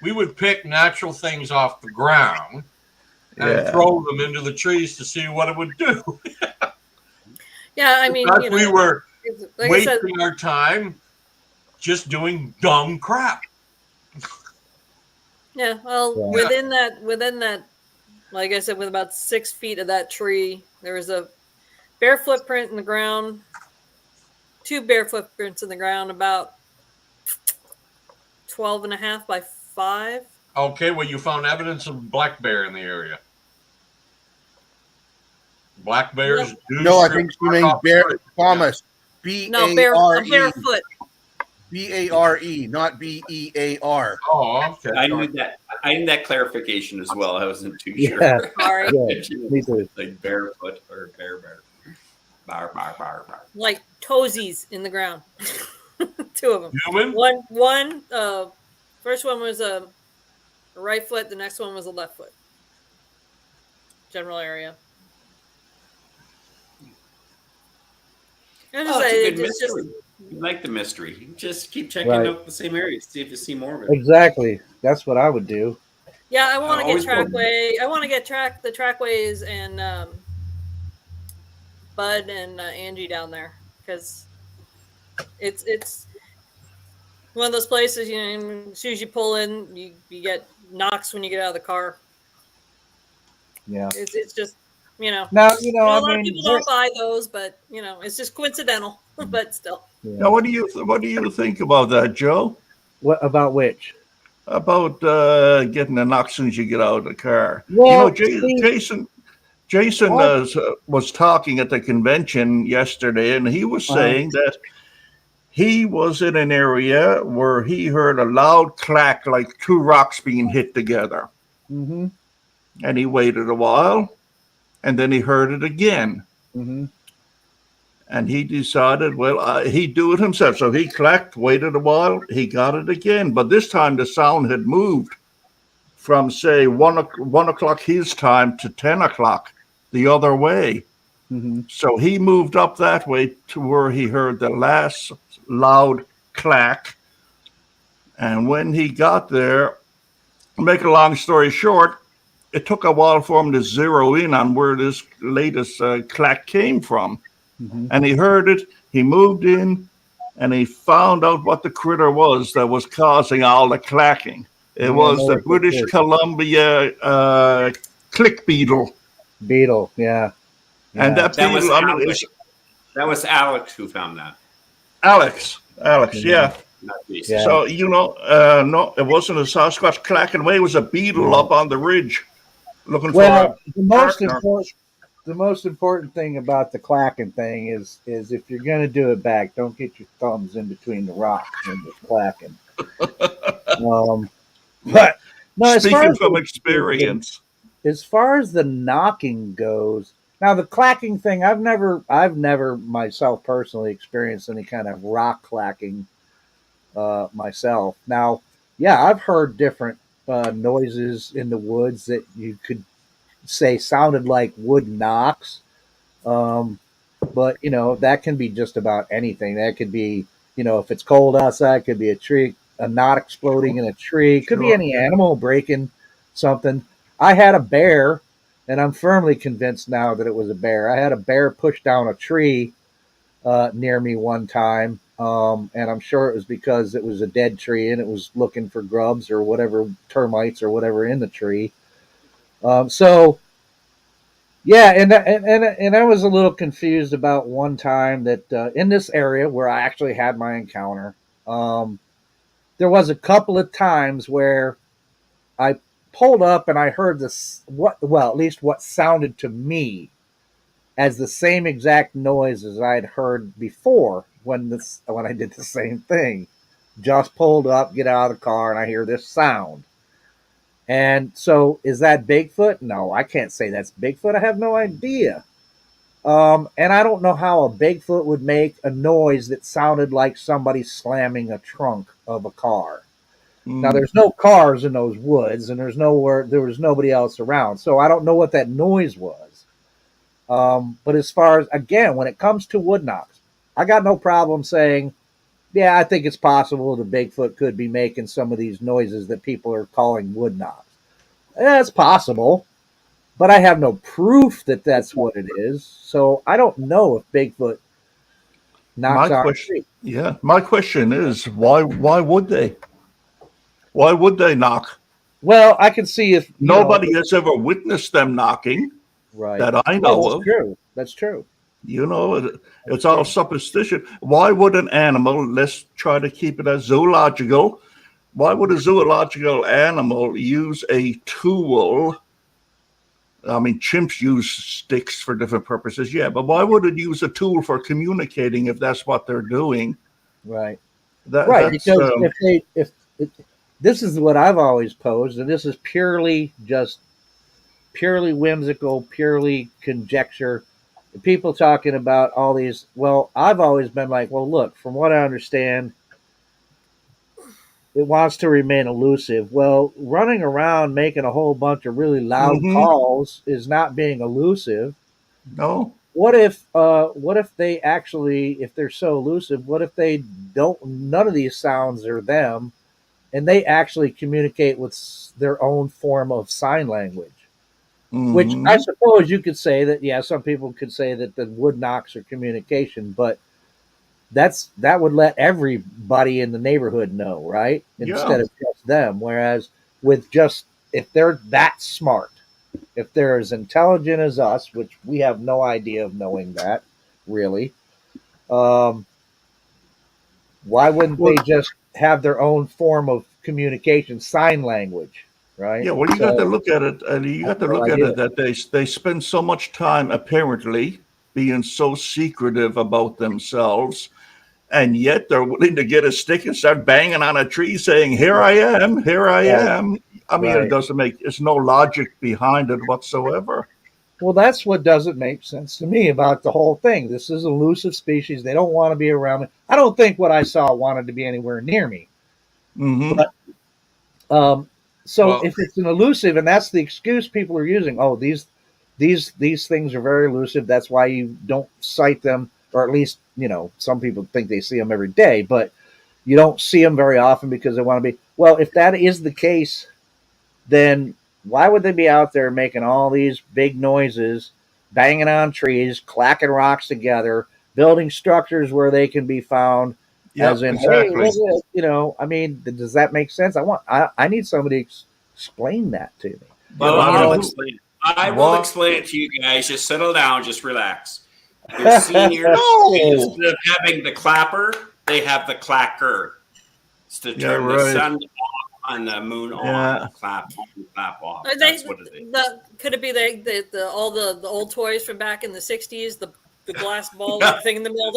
We would pick natural things off the ground and throw them into the trees to see what it would do. Yeah, I mean, we were wasting our time just doing dumb crap. Yeah, well, within that, like I said, with about 6 feet of that tree, there was a bear footprint in the ground, 2 bear footprints in the ground, about 12.5 by 5. Okay, well, you found evidence of black bear in the area. Black bears do. No, I think you mean bear. Thomas. Barefoot. BARE, not BEAR. Oh, okay. I need that clarification as well. I wasn't too sure. Sorry. Me too. Like barefoot or bear. Bar. Like toesies in the ground. 2 of them. Human? One. First one was a right foot. The next one was a left foot. General area. You like the mystery. You just keep checking out the same areas, see if you see more of it. Exactly. That's what I would do. Yeah, I want to get Trackway. I want to get the Trackways and Bud and Angie down there, because it's one of those places, as soon as you pull in, you get knocks when you get out of the car. Yeah. It's just, Now, a lot of people don't buy those, but it's just coincidental. But still. Yeah. Now, what do you think about that, Joe? What about which? about getting the knock as soon as you get out of the car. Well, see, Jason I, was talking at the convention yesterday, and he was uh, saying that he was in an area where he heard a loud clack like two rocks being hit together. mm-hmm, And he waited a while, and then he heard it again. mm-hmm. And he decided, well, he'd do it himself. So he clacked, waited a while, he got it again. But this time the sound had moved from, say, 1 o'clock his time to 10 o'clock the other way. Mm-hmm. So he moved up that way to where he heard the last loud clack. And when he got there, make a long story short, it took a while for him to zero in on where this latest clack came from. Mm-hmm. And he heard it, he moved in, and he found out what the critter was that was causing all the clacking. It was the British Columbia click beetle. Beetle, yeah. And that That beetle, that was Alex who found that. Alex, yeah. Not Jason. Yeah. So, no, it wasn't a Sasquatch clacking away. It was a beetle up on the ridge looking for a the most important thing about the clacking thing is if you're going to do it back, don't get your thumbs in between the rocks when you're clacking. But no, speaking from experience, as far as the knocking goes, now the clacking thing, I've never myself personally experienced any kind of rock clacking myself. Now, yeah, I've heard different noises in the woods that you could say sounded like wood knocks. But that can be just about anything. That could be, if it's cold outside, it could be a knot exploding in a tree. It could be any animal breaking something. I had a bear, and I'm firmly convinced now that it was a bear. I had a bear push down a tree near me one time. And I'm sure it was because it was a dead tree and it was looking for grubs or whatever, termites or whatever in the tree. So yeah, and I was a little confused about one time that in this area where I actually had my encounter, there was a couple of times where I pulled up and I heard at least what sounded to me as the same exact noise as I had heard before when I did the same thing. Just pulled up, get out of the car, and I hear this sound. And so, is that Bigfoot? No, I can't say that's Bigfoot. I have no idea. And I don't know how a Bigfoot would make a noise that sounded like somebody slamming a trunk of a car. Now, there's no cars in those woods, and there was nobody else around. So I don't know what that noise was. But as far as, again, when it comes to wood knocks, I got no problem saying, yeah, I think it's possible the Bigfoot could be making some of these noises that people are calling wood knocks. Yeah, it's possible, but I have no proof that that's what it is. So I don't know if Bigfoot knocks on a tree. Yeah, my question is, why would they? Why would they knock? Well, I can see if nobody has ever witnessed them knocking, right? That I know of. True. That's true. It's all superstition. Why would an animal, let's try to keep it as zoological, why would a zoological animal use a tool? I mean, chimps use sticks for different purposes, yeah, but why would it use a tool for communicating if that's what they're doing? Right. Because if this is what I've always posed, and this is purely whimsical, purely conjecture. People talking about all these. Well, I've always been like, well, look, from what I understand, it wants to remain elusive. Well, running around making a whole bunch of really loud calls is not being elusive. No. What if they actually, if they're so elusive, what if they don't, none of these sounds are them, and they actually communicate with their own form of sign language? Which I suppose you could say that, yeah, some people could say that the wood knocks are communication, but that would let everybody in the neighborhood know, right? Instead of just them. Whereas with just, if they're that smart, if they're as intelligent as us, which we have no idea of knowing that, really, why wouldn't they just have their own form of communication, sign language, right? Yeah, well, you got to look at it, and you got to look at idea. it that they spend so much time apparently being so secretive about themselves, and yet they're willing to get a stick and start banging on a tree, saying, "Here I am, here I Right. am." I mean, Right. it doesn't make. There's no logic behind it whatsoever. Well, that's what doesn't make sense to me about the whole thing. This is an elusive species. They don't want to be around me. I don't think what I saw wanted to be anywhere near me. Hmm. But so Well, if it's an elusive, and that's the excuse people are using, oh, these things are very elusive. That's why you don't sight them, or at least some people think they see them every day, but you don't see them very often because they want to be. Well, if that is the case, then why would they be out there making all these big noises, banging on trees, clacking rocks together, building structures where they can be found? As Yep, in, hey, exactly. look at it, I mean, does that make sense? I need somebody to explain that to me. Well, Yeah, I'll who- explain. I will what? explain it to you guys. Just settle down. Just relax. Your seniors, No. instead of having the clapper, they have the clacker. It's to Yeah, turn the right. sun off and the moon on. Yeah. Clap on, clap off. Are That's what it is. Could it be the all the old toys from back in the '60s? The glass ball Yeah. thing in the middle.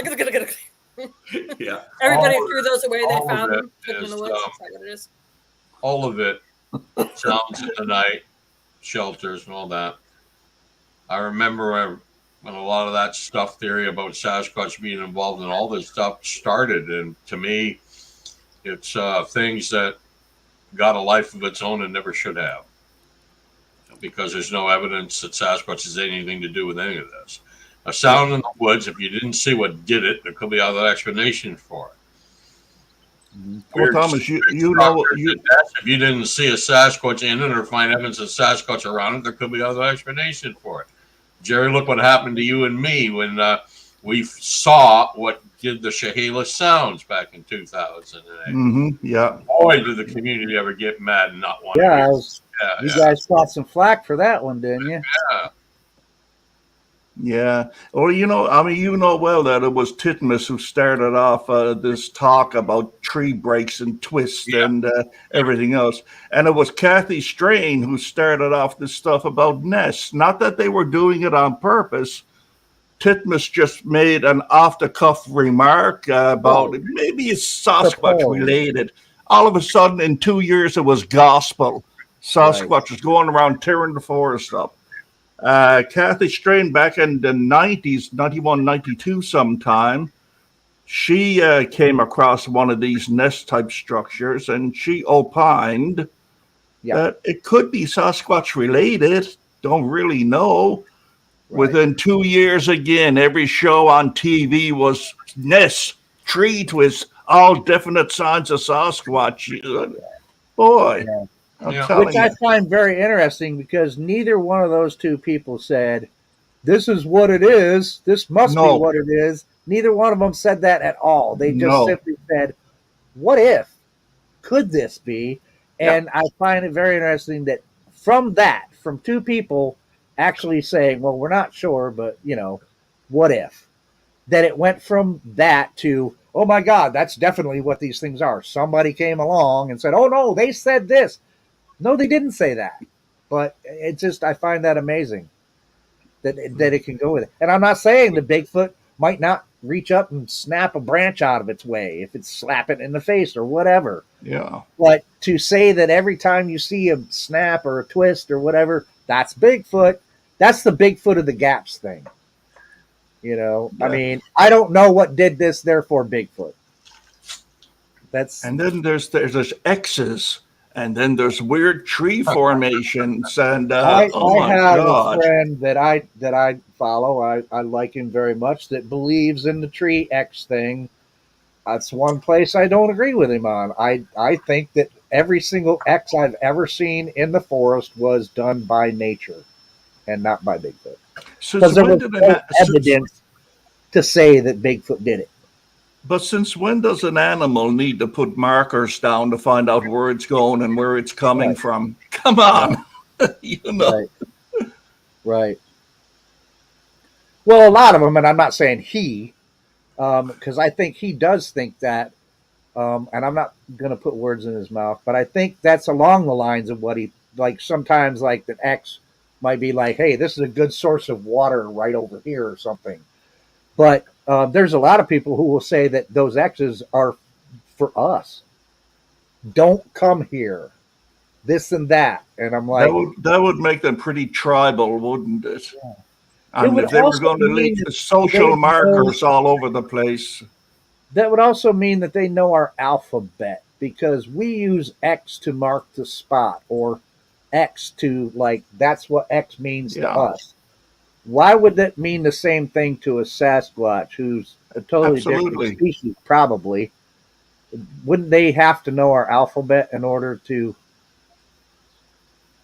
Yeah. Everybody All of threw those away. They all of found it them. Took them in is, the woods. Is that what it is? all of it sounds in the night, shelters and all that. I remember when a lot of that stuff theory about Sasquatch being involved in all this stuff started, and to me, it's things that got a life of its own and never should have, because there's no evidence that Sasquatch has anything to do with any of this. A sound in the woods, if you didn't see what did it, there could be other explanations for it. Well, Thomas, you know, If you didn't see a Sasquatch in it or find evidence of Sasquatch around it, there could be other explanation for it. Jerry, look what happened to you and me when we saw what did the Chehalis sounds back in 2008. Yeah. Boy, did the community ever get mad and not want to Yeah, hear. you guys caught some flack for that one, didn't you? Yeah. Yeah. Well, I mean, well that it was Titmus who started off this talk about tree breaks and twists and everything else. And it was Kathy Strain who started off this stuff about nests. Not that they were doing it on purpose. Titmus just made an off-the-cuff remark about maybe it's Sasquatch related. All of a sudden, in 2 years, it was gospel. Sasquatch was going around tearing the forest up. Kathy Strain back in the 90s, 91, 92 sometime, she came across one of these nest type structures and she opined that it could be Sasquatch related. Don't really know. Right. Within 2 years, again, every show on TV was nests, tree twists, all definite signs of Sasquatch. Boy. Yeah. Which I find very interesting because neither one of those two people said, this is what it is. This must be what it is. Neither one of them said that at all. They just simply said, what if? Could this be? And I find it very interesting that from two people actually saying, well, we're not sure, but, what if? That it went from that to, oh, my God, that's definitely what these things are. Somebody came along and said, oh, no, they said this. No, they didn't say that, but I find that amazing that it can go with it. And I'm not saying the Bigfoot might not reach up and snap a branch out of its way if it's slapping it in the face or whatever. Yeah. But to say that every time you see a snap or a twist or whatever, that's Bigfoot, that's the Bigfoot of the gaps thing. I mean, I don't know what did this, therefore Bigfoot. And then there's X's. And then there's weird tree formations, and I have God. a friend that I follow. I like him very much. That believes in the tree X thing. That's one place I don't agree with him on. I think that every single X I've ever seen in the forest was done by nature, and not by Bigfoot. Because there was no evidence to say that Bigfoot did it. But since when does an animal need to put markers down to find out where it's going and where it's coming from? Come on. Right. Well, a lot of them, and I'm not saying he, because I think he does think that and I'm not going to put words in his mouth, but I think that's along the lines of what he like. Sometimes, like the X might be like, "Hey, this is a good source of water right over here," or something. But there's a lot of people who will say that those X's are for us. Don't come here. This and that, and I'm like, that would make them pretty tribal, wouldn't it? Yeah. And would if they were also going to mean leave that social they markers all over the place, that would also mean that they know our alphabet because we use X to mark the spot or X to like that's what X means to Yeah. us. Why would that mean the same thing to a Sasquatch who's a totally different absolutely. species? Probably. Wouldn't they have to know our alphabet in order to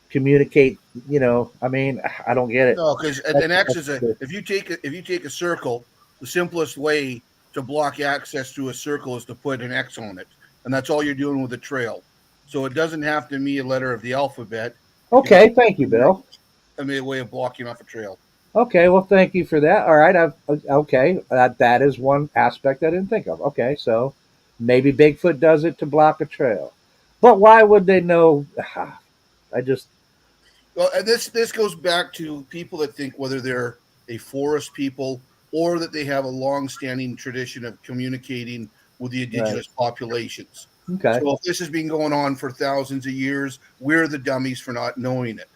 communicate? You know, I mean, I don't get it. No, because an X is a if you take a circle, the simplest way to block access to a circle is to put an X on it, and that's all you're doing with a trail. So it doesn't have to be a letter of the alphabet. Okay, thank you, Bill. I mean, a way of blocking off a trail. Okay, well, thank you for that. All right, okay. That is one aspect I didn't think of. Okay, so maybe Bigfoot does it to block a trail, but why would they know? I just Well, and this goes back to people that think whether they're a forest people or that they have a long-standing tradition of communicating with the indigenous populations. okay. So if this has been going on for thousands of years, we're the dummies for not knowing it.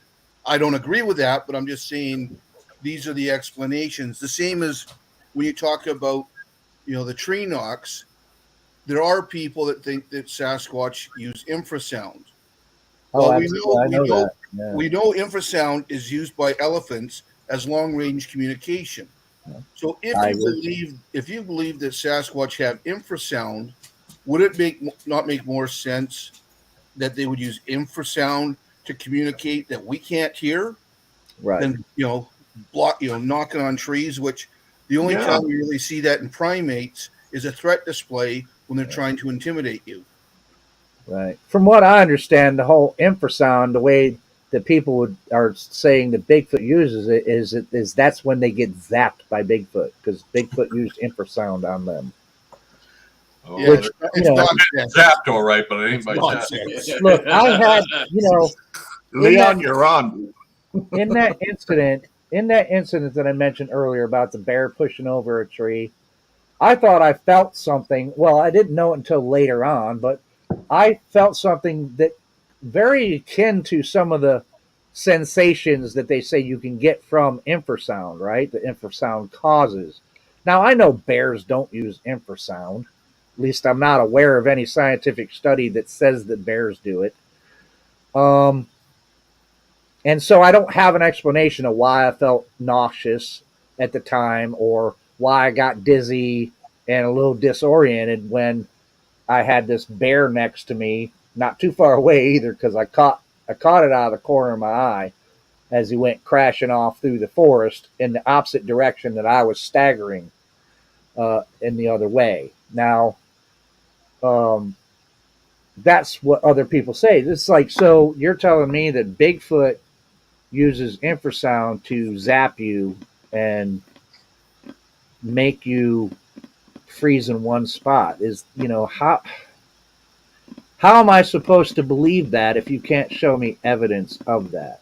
I don't agree with that, but I'm just saying these are the explanations. The same as when you talk about, the tree knocks, there are people that think that Sasquatch use infrasound. Oh, Well, absolutely. I know that. Yeah. we know infrasound is used by elephants as long-range communication. Yeah. So Tigers. if you believe that Sasquatch have infrasound, would it not make more sense that they would use infrasound to communicate that we can't hear Right. than knocking on trees? Which the only time we really see that in primates is a threat display when they're trying to intimidate you. Right. From what I understand, the whole infrasound, the way that people are saying that Bigfoot uses it is that's when they get zapped by Bigfoot because Bigfoot used infrasound on them. Oh, Yeah, Which, it's it's zapped all right, but it ain't by nonsense. zapping. Look, I had, Leon, you're on. in that incident that I mentioned earlier about the bear pushing over a tree, I thought I felt something. Well, I didn't know it until later on, but I felt something that very akin to some of the sensations that they say you can get from infrasound, right? The infrasound causes. Now, I know bears don't use infrasound. At least I'm not aware of any scientific study that says that bears do it. And so I don't have an explanation of why I felt nauseous at the time or why I got dizzy and a little disoriented when I had this bear next to me, not too far away either, because I caught it out of the corner of my eye as he went crashing off through the forest in the opposite direction that I was staggering in the other way. Now, that's what other people say. It's like, so you're telling me that Bigfoot uses infrasound to zap you and make you freeze in one spot? Is how am I supposed to believe that if you can't show me evidence of that?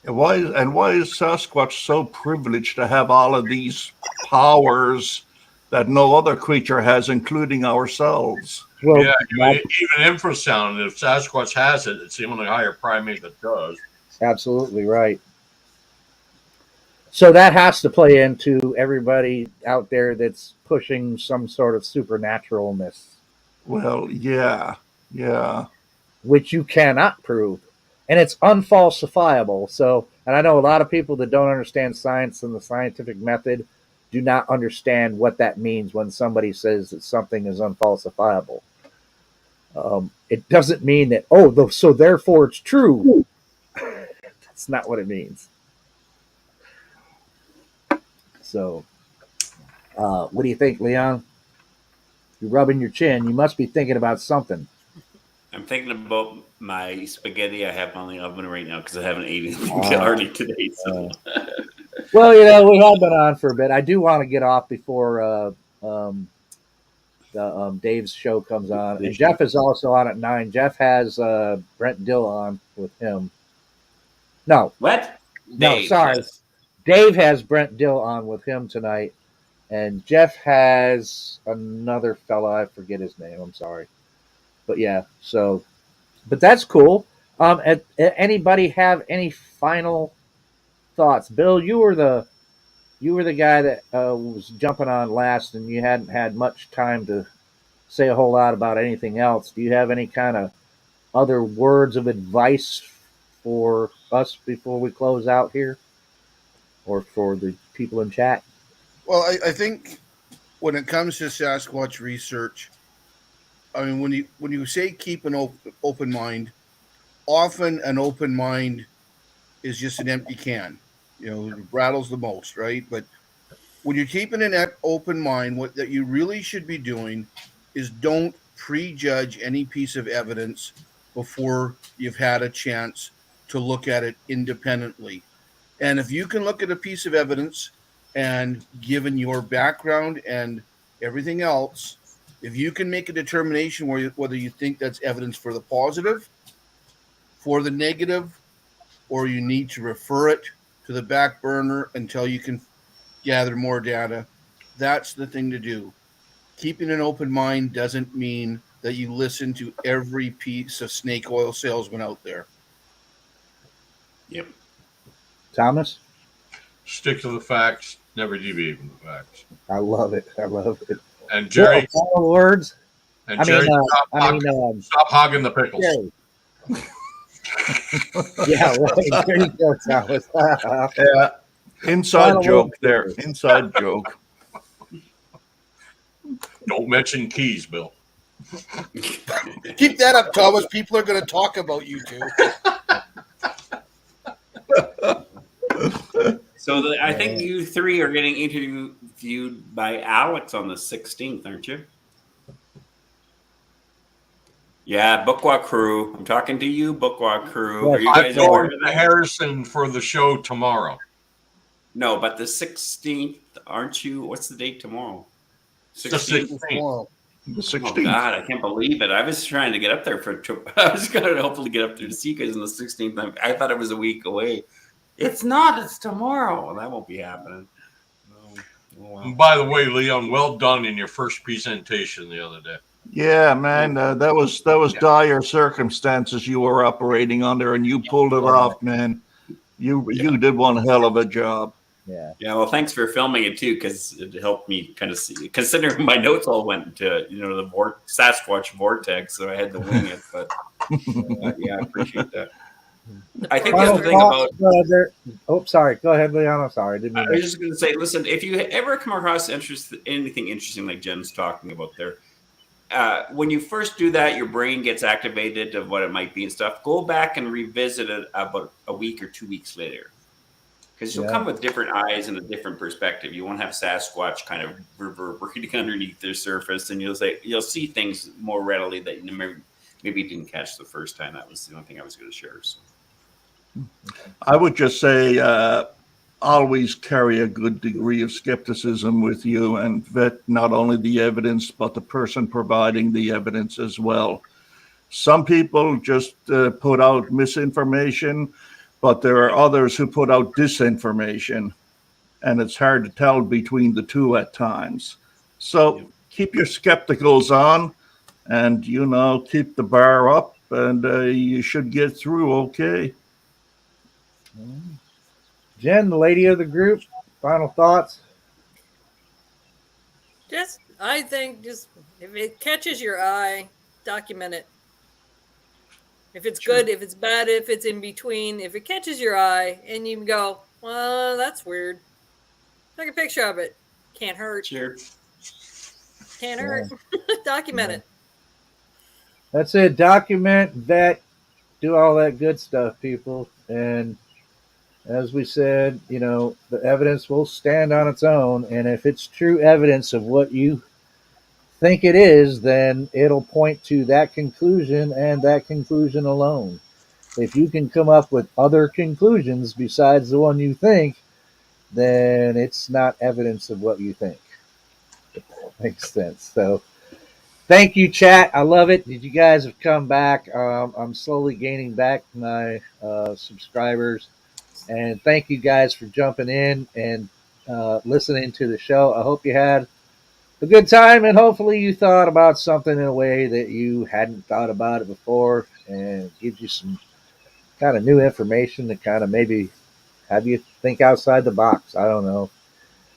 And why is Sasquatch so privileged to have all of these powers that no other creature has, including ourselves? Well, Yeah, even infrasound, if Sasquatch has it, it's the only higher primate that does. absolutely right. So that has to play into everybody out there that's pushing some sort of supernaturalness, Well, yeah. which you cannot prove. And it's unfalsifiable. So, and I know a lot of people that don't understand science and the scientific method do not understand what that means when somebody says that something is unfalsifiable. It doesn't mean that, so therefore it's true. That's not what it means. So, what do you think, Leon? You're rubbing your chin. You must be thinking about something. I'm thinking about my spaghetti I have on the oven right now because I haven't eaten anything already today. So. Well, we have been on for a bit. I do want to get off before Dave's show comes on, and Jeff is also on at 9. Jeff has Brent Dill on with him. No, What? no, Dave sorry. says. Dave has Brent Dill on with him tonight, and Jeff has another fella. I forget his name. I'm sorry, but yeah. So, but that's cool. Anybody have any final thoughts? Bill, you were the guy that was jumping on last, and you hadn't had much time to say a whole lot about anything else. Do you have any kind of other words of advice for us before we close out here, or for the people in chat? Well, I think when it comes to Sasquatch research, I mean, when you say keep an open mind, often an open mind is just an empty can. You know, it rattles the most, right? But when you're keeping an open mind, what that you really should be doing is don't prejudge any piece of evidence before you've had a chance to look at it independently. And if you can look at a piece of evidence and given your background and everything else, if you can make a determination whether you think that's evidence for the positive, for the negative, or you need to refer it to the back burner until you can gather more data, that's the thing to do. Keeping an open mind doesn't mean that you listen to every piece of snake oil salesman out there. Yep. Thomas? Stick to the facts. Never deviate from the facts. I love it. I love it. And Jerry, final words. and Jerry, stop hogging the pickles. Jerry. Yeah, right. There you go, Thomas. Yeah, inside joke there. Inside joke. Don't mention keys, Bill. Keep that up, Thomas. People are going to talk about you two. So I think you three are getting interviewed by Alex on the 16th, aren't you? Yeah, Bookwa crew. I'm talking to you, Bookwa crew. Are you I'm guys aware going of to that? Harrison for the show tomorrow. No, but the 16th, aren't you? What's the date tomorrow? 16th. The 16th. Oh God, I can't believe it. I was trying to get up there I was going to hopefully get up there to see you guys on the 16th. I thought it was a week away. It's not. It's tomorrow. Well, that won't be happening. Oh, wow. And by the way, Leon, well done in your first presentation the other day. Yeah, man, that was dire circumstances you were operating under, and you pulled it off, man. You did one hell of a job. Yeah. Yeah. Well, thanks for filming it too, because it helped me kind of see. Considering my notes all went to the Sasquatch vortex, so I had to wing it. But yeah, I appreciate that. I think the other thing about. Sorry. Go ahead, Leon. I'm sorry. I was just going to say, listen, if you ever come across anything interesting like Jen's talking about there, when you first do that, your brain gets activated of what it might be and stuff. Go back and revisit it about a week or 2 weeks later, because you'll come with different eyes and a different perspective. You won't have Sasquatch kind of reverberating underneath their surface, and you'll see things more readily that you maybe didn't catch the first time. That was the only thing I was going to share. So. I would just say always carry a good degree of skepticism with you and vet not only the evidence, but the person providing the evidence as well. Some people just put out misinformation, but there are others who put out disinformation, and it's hard to tell between the two at times. So keep your skepticals on and, keep the bar up, and you should get through okay. Jen, the lady of the group, final thoughts? I think if it catches your eye, document it. If it's good, if it's bad, if it's in between, if it catches your eye and you go, well, that's weird. Take a picture of it. Can't hurt. Sure. Can't hurt. Document it. That's it. Document, vet, do all that good stuff, people. And as we said, the evidence will stand on its own. And if it's true evidence of what you think it is, then it'll point to that conclusion and that conclusion alone. If you can come up with other conclusions besides the one you think, then it's not evidence of what you think. If that makes sense. So Thank you, chat. I love it that you guys have come back. I'm slowly gaining back my subscribers, and thank you guys for jumping in and listening to the show. I hope you had a good time, and hopefully you thought about something in a way that you hadn't thought about it before, and gives you some kind of new information to kind of maybe have you think outside the box. I don't know.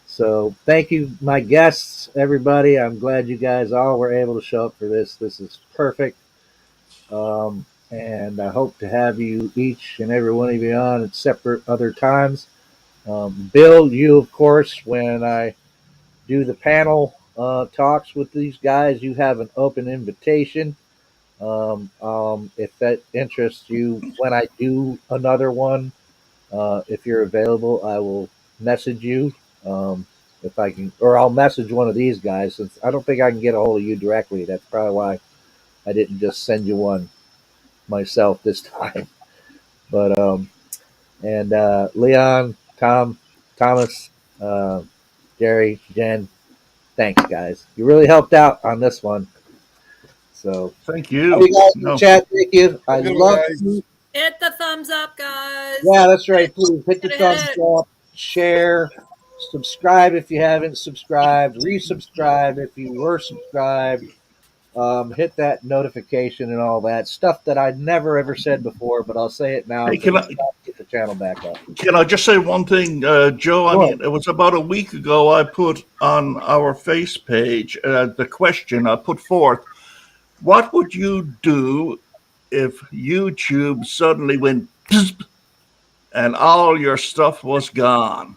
So thank you, my guests, everybody. I'm glad you guys all were able to show up for this. This is perfect. And I hope to have you each and every one of you on at separate other times. Bill, you, of course, when I do the panel talks with these guys, you have an open invitation. If that interests you, when I do another one, if you're available, I will message you. If I can, or I'll message one of these guys, since I don't think I can get a hold of you directly. That's probably why I didn't just send you one myself this time. But and Leon, Tom, Thomas, uh, Jerry, Jen, thanks guys. You really helped out on this one. So Thank all you. you guys in the No, chat, thank you. I Good one, love guys. you. Hit the thumbs up, guys. Yeah, that's right. Please hit the Hit it, thumbs hit it. up, share, subscribe if you haven't subscribed, resubscribe if you were subscribed. Hit that notification and all that stuff that I never ever said before, but I'll say it now hey, because it's got to get the channel back up. can I just say one thing, Joe? I Sure. mean, it was about a week ago I put on our face page the question I put forth: what would you do if YouTube suddenly went and all your stuff was gone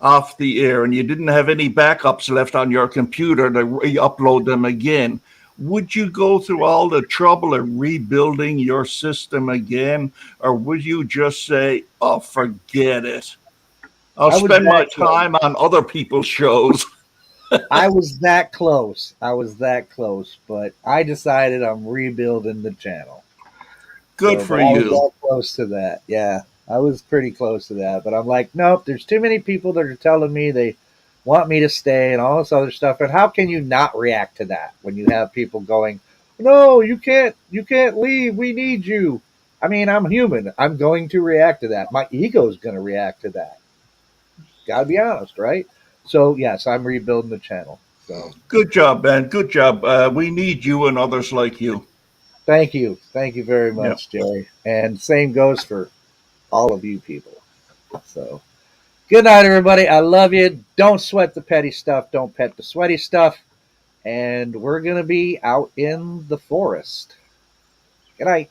off the air and you didn't have any backups left on your computer to re-upload them again? Would you go through all the trouble of rebuilding your system again, or would you just say, oh, forget it, I'll I was spend my that close. time on other people's shows? I was that close. I was that close, but I decided I'm rebuilding the channel. Good So, for but I was you. that close to that. Yeah, I was pretty close to that. But I'm like, nope. There's too many people that are telling me they want me to stay and all this other stuff. And how can you not react to that when you have people going, "No, you can't. You can't leave. We need you." I mean, I'm human. I'm going to react to that. My ego's going to react to that. Got to be honest, right? So yes, I'm rebuilding the channel. So Good job, man. Good job. We need you and others like you. thank you very Yeah. much, Jerry. And same goes for all of you people. So good night, everybody. I love you. Don't sweat the petty stuff. Don't pet the sweaty stuff. And we're going to be out in the forest. Good night.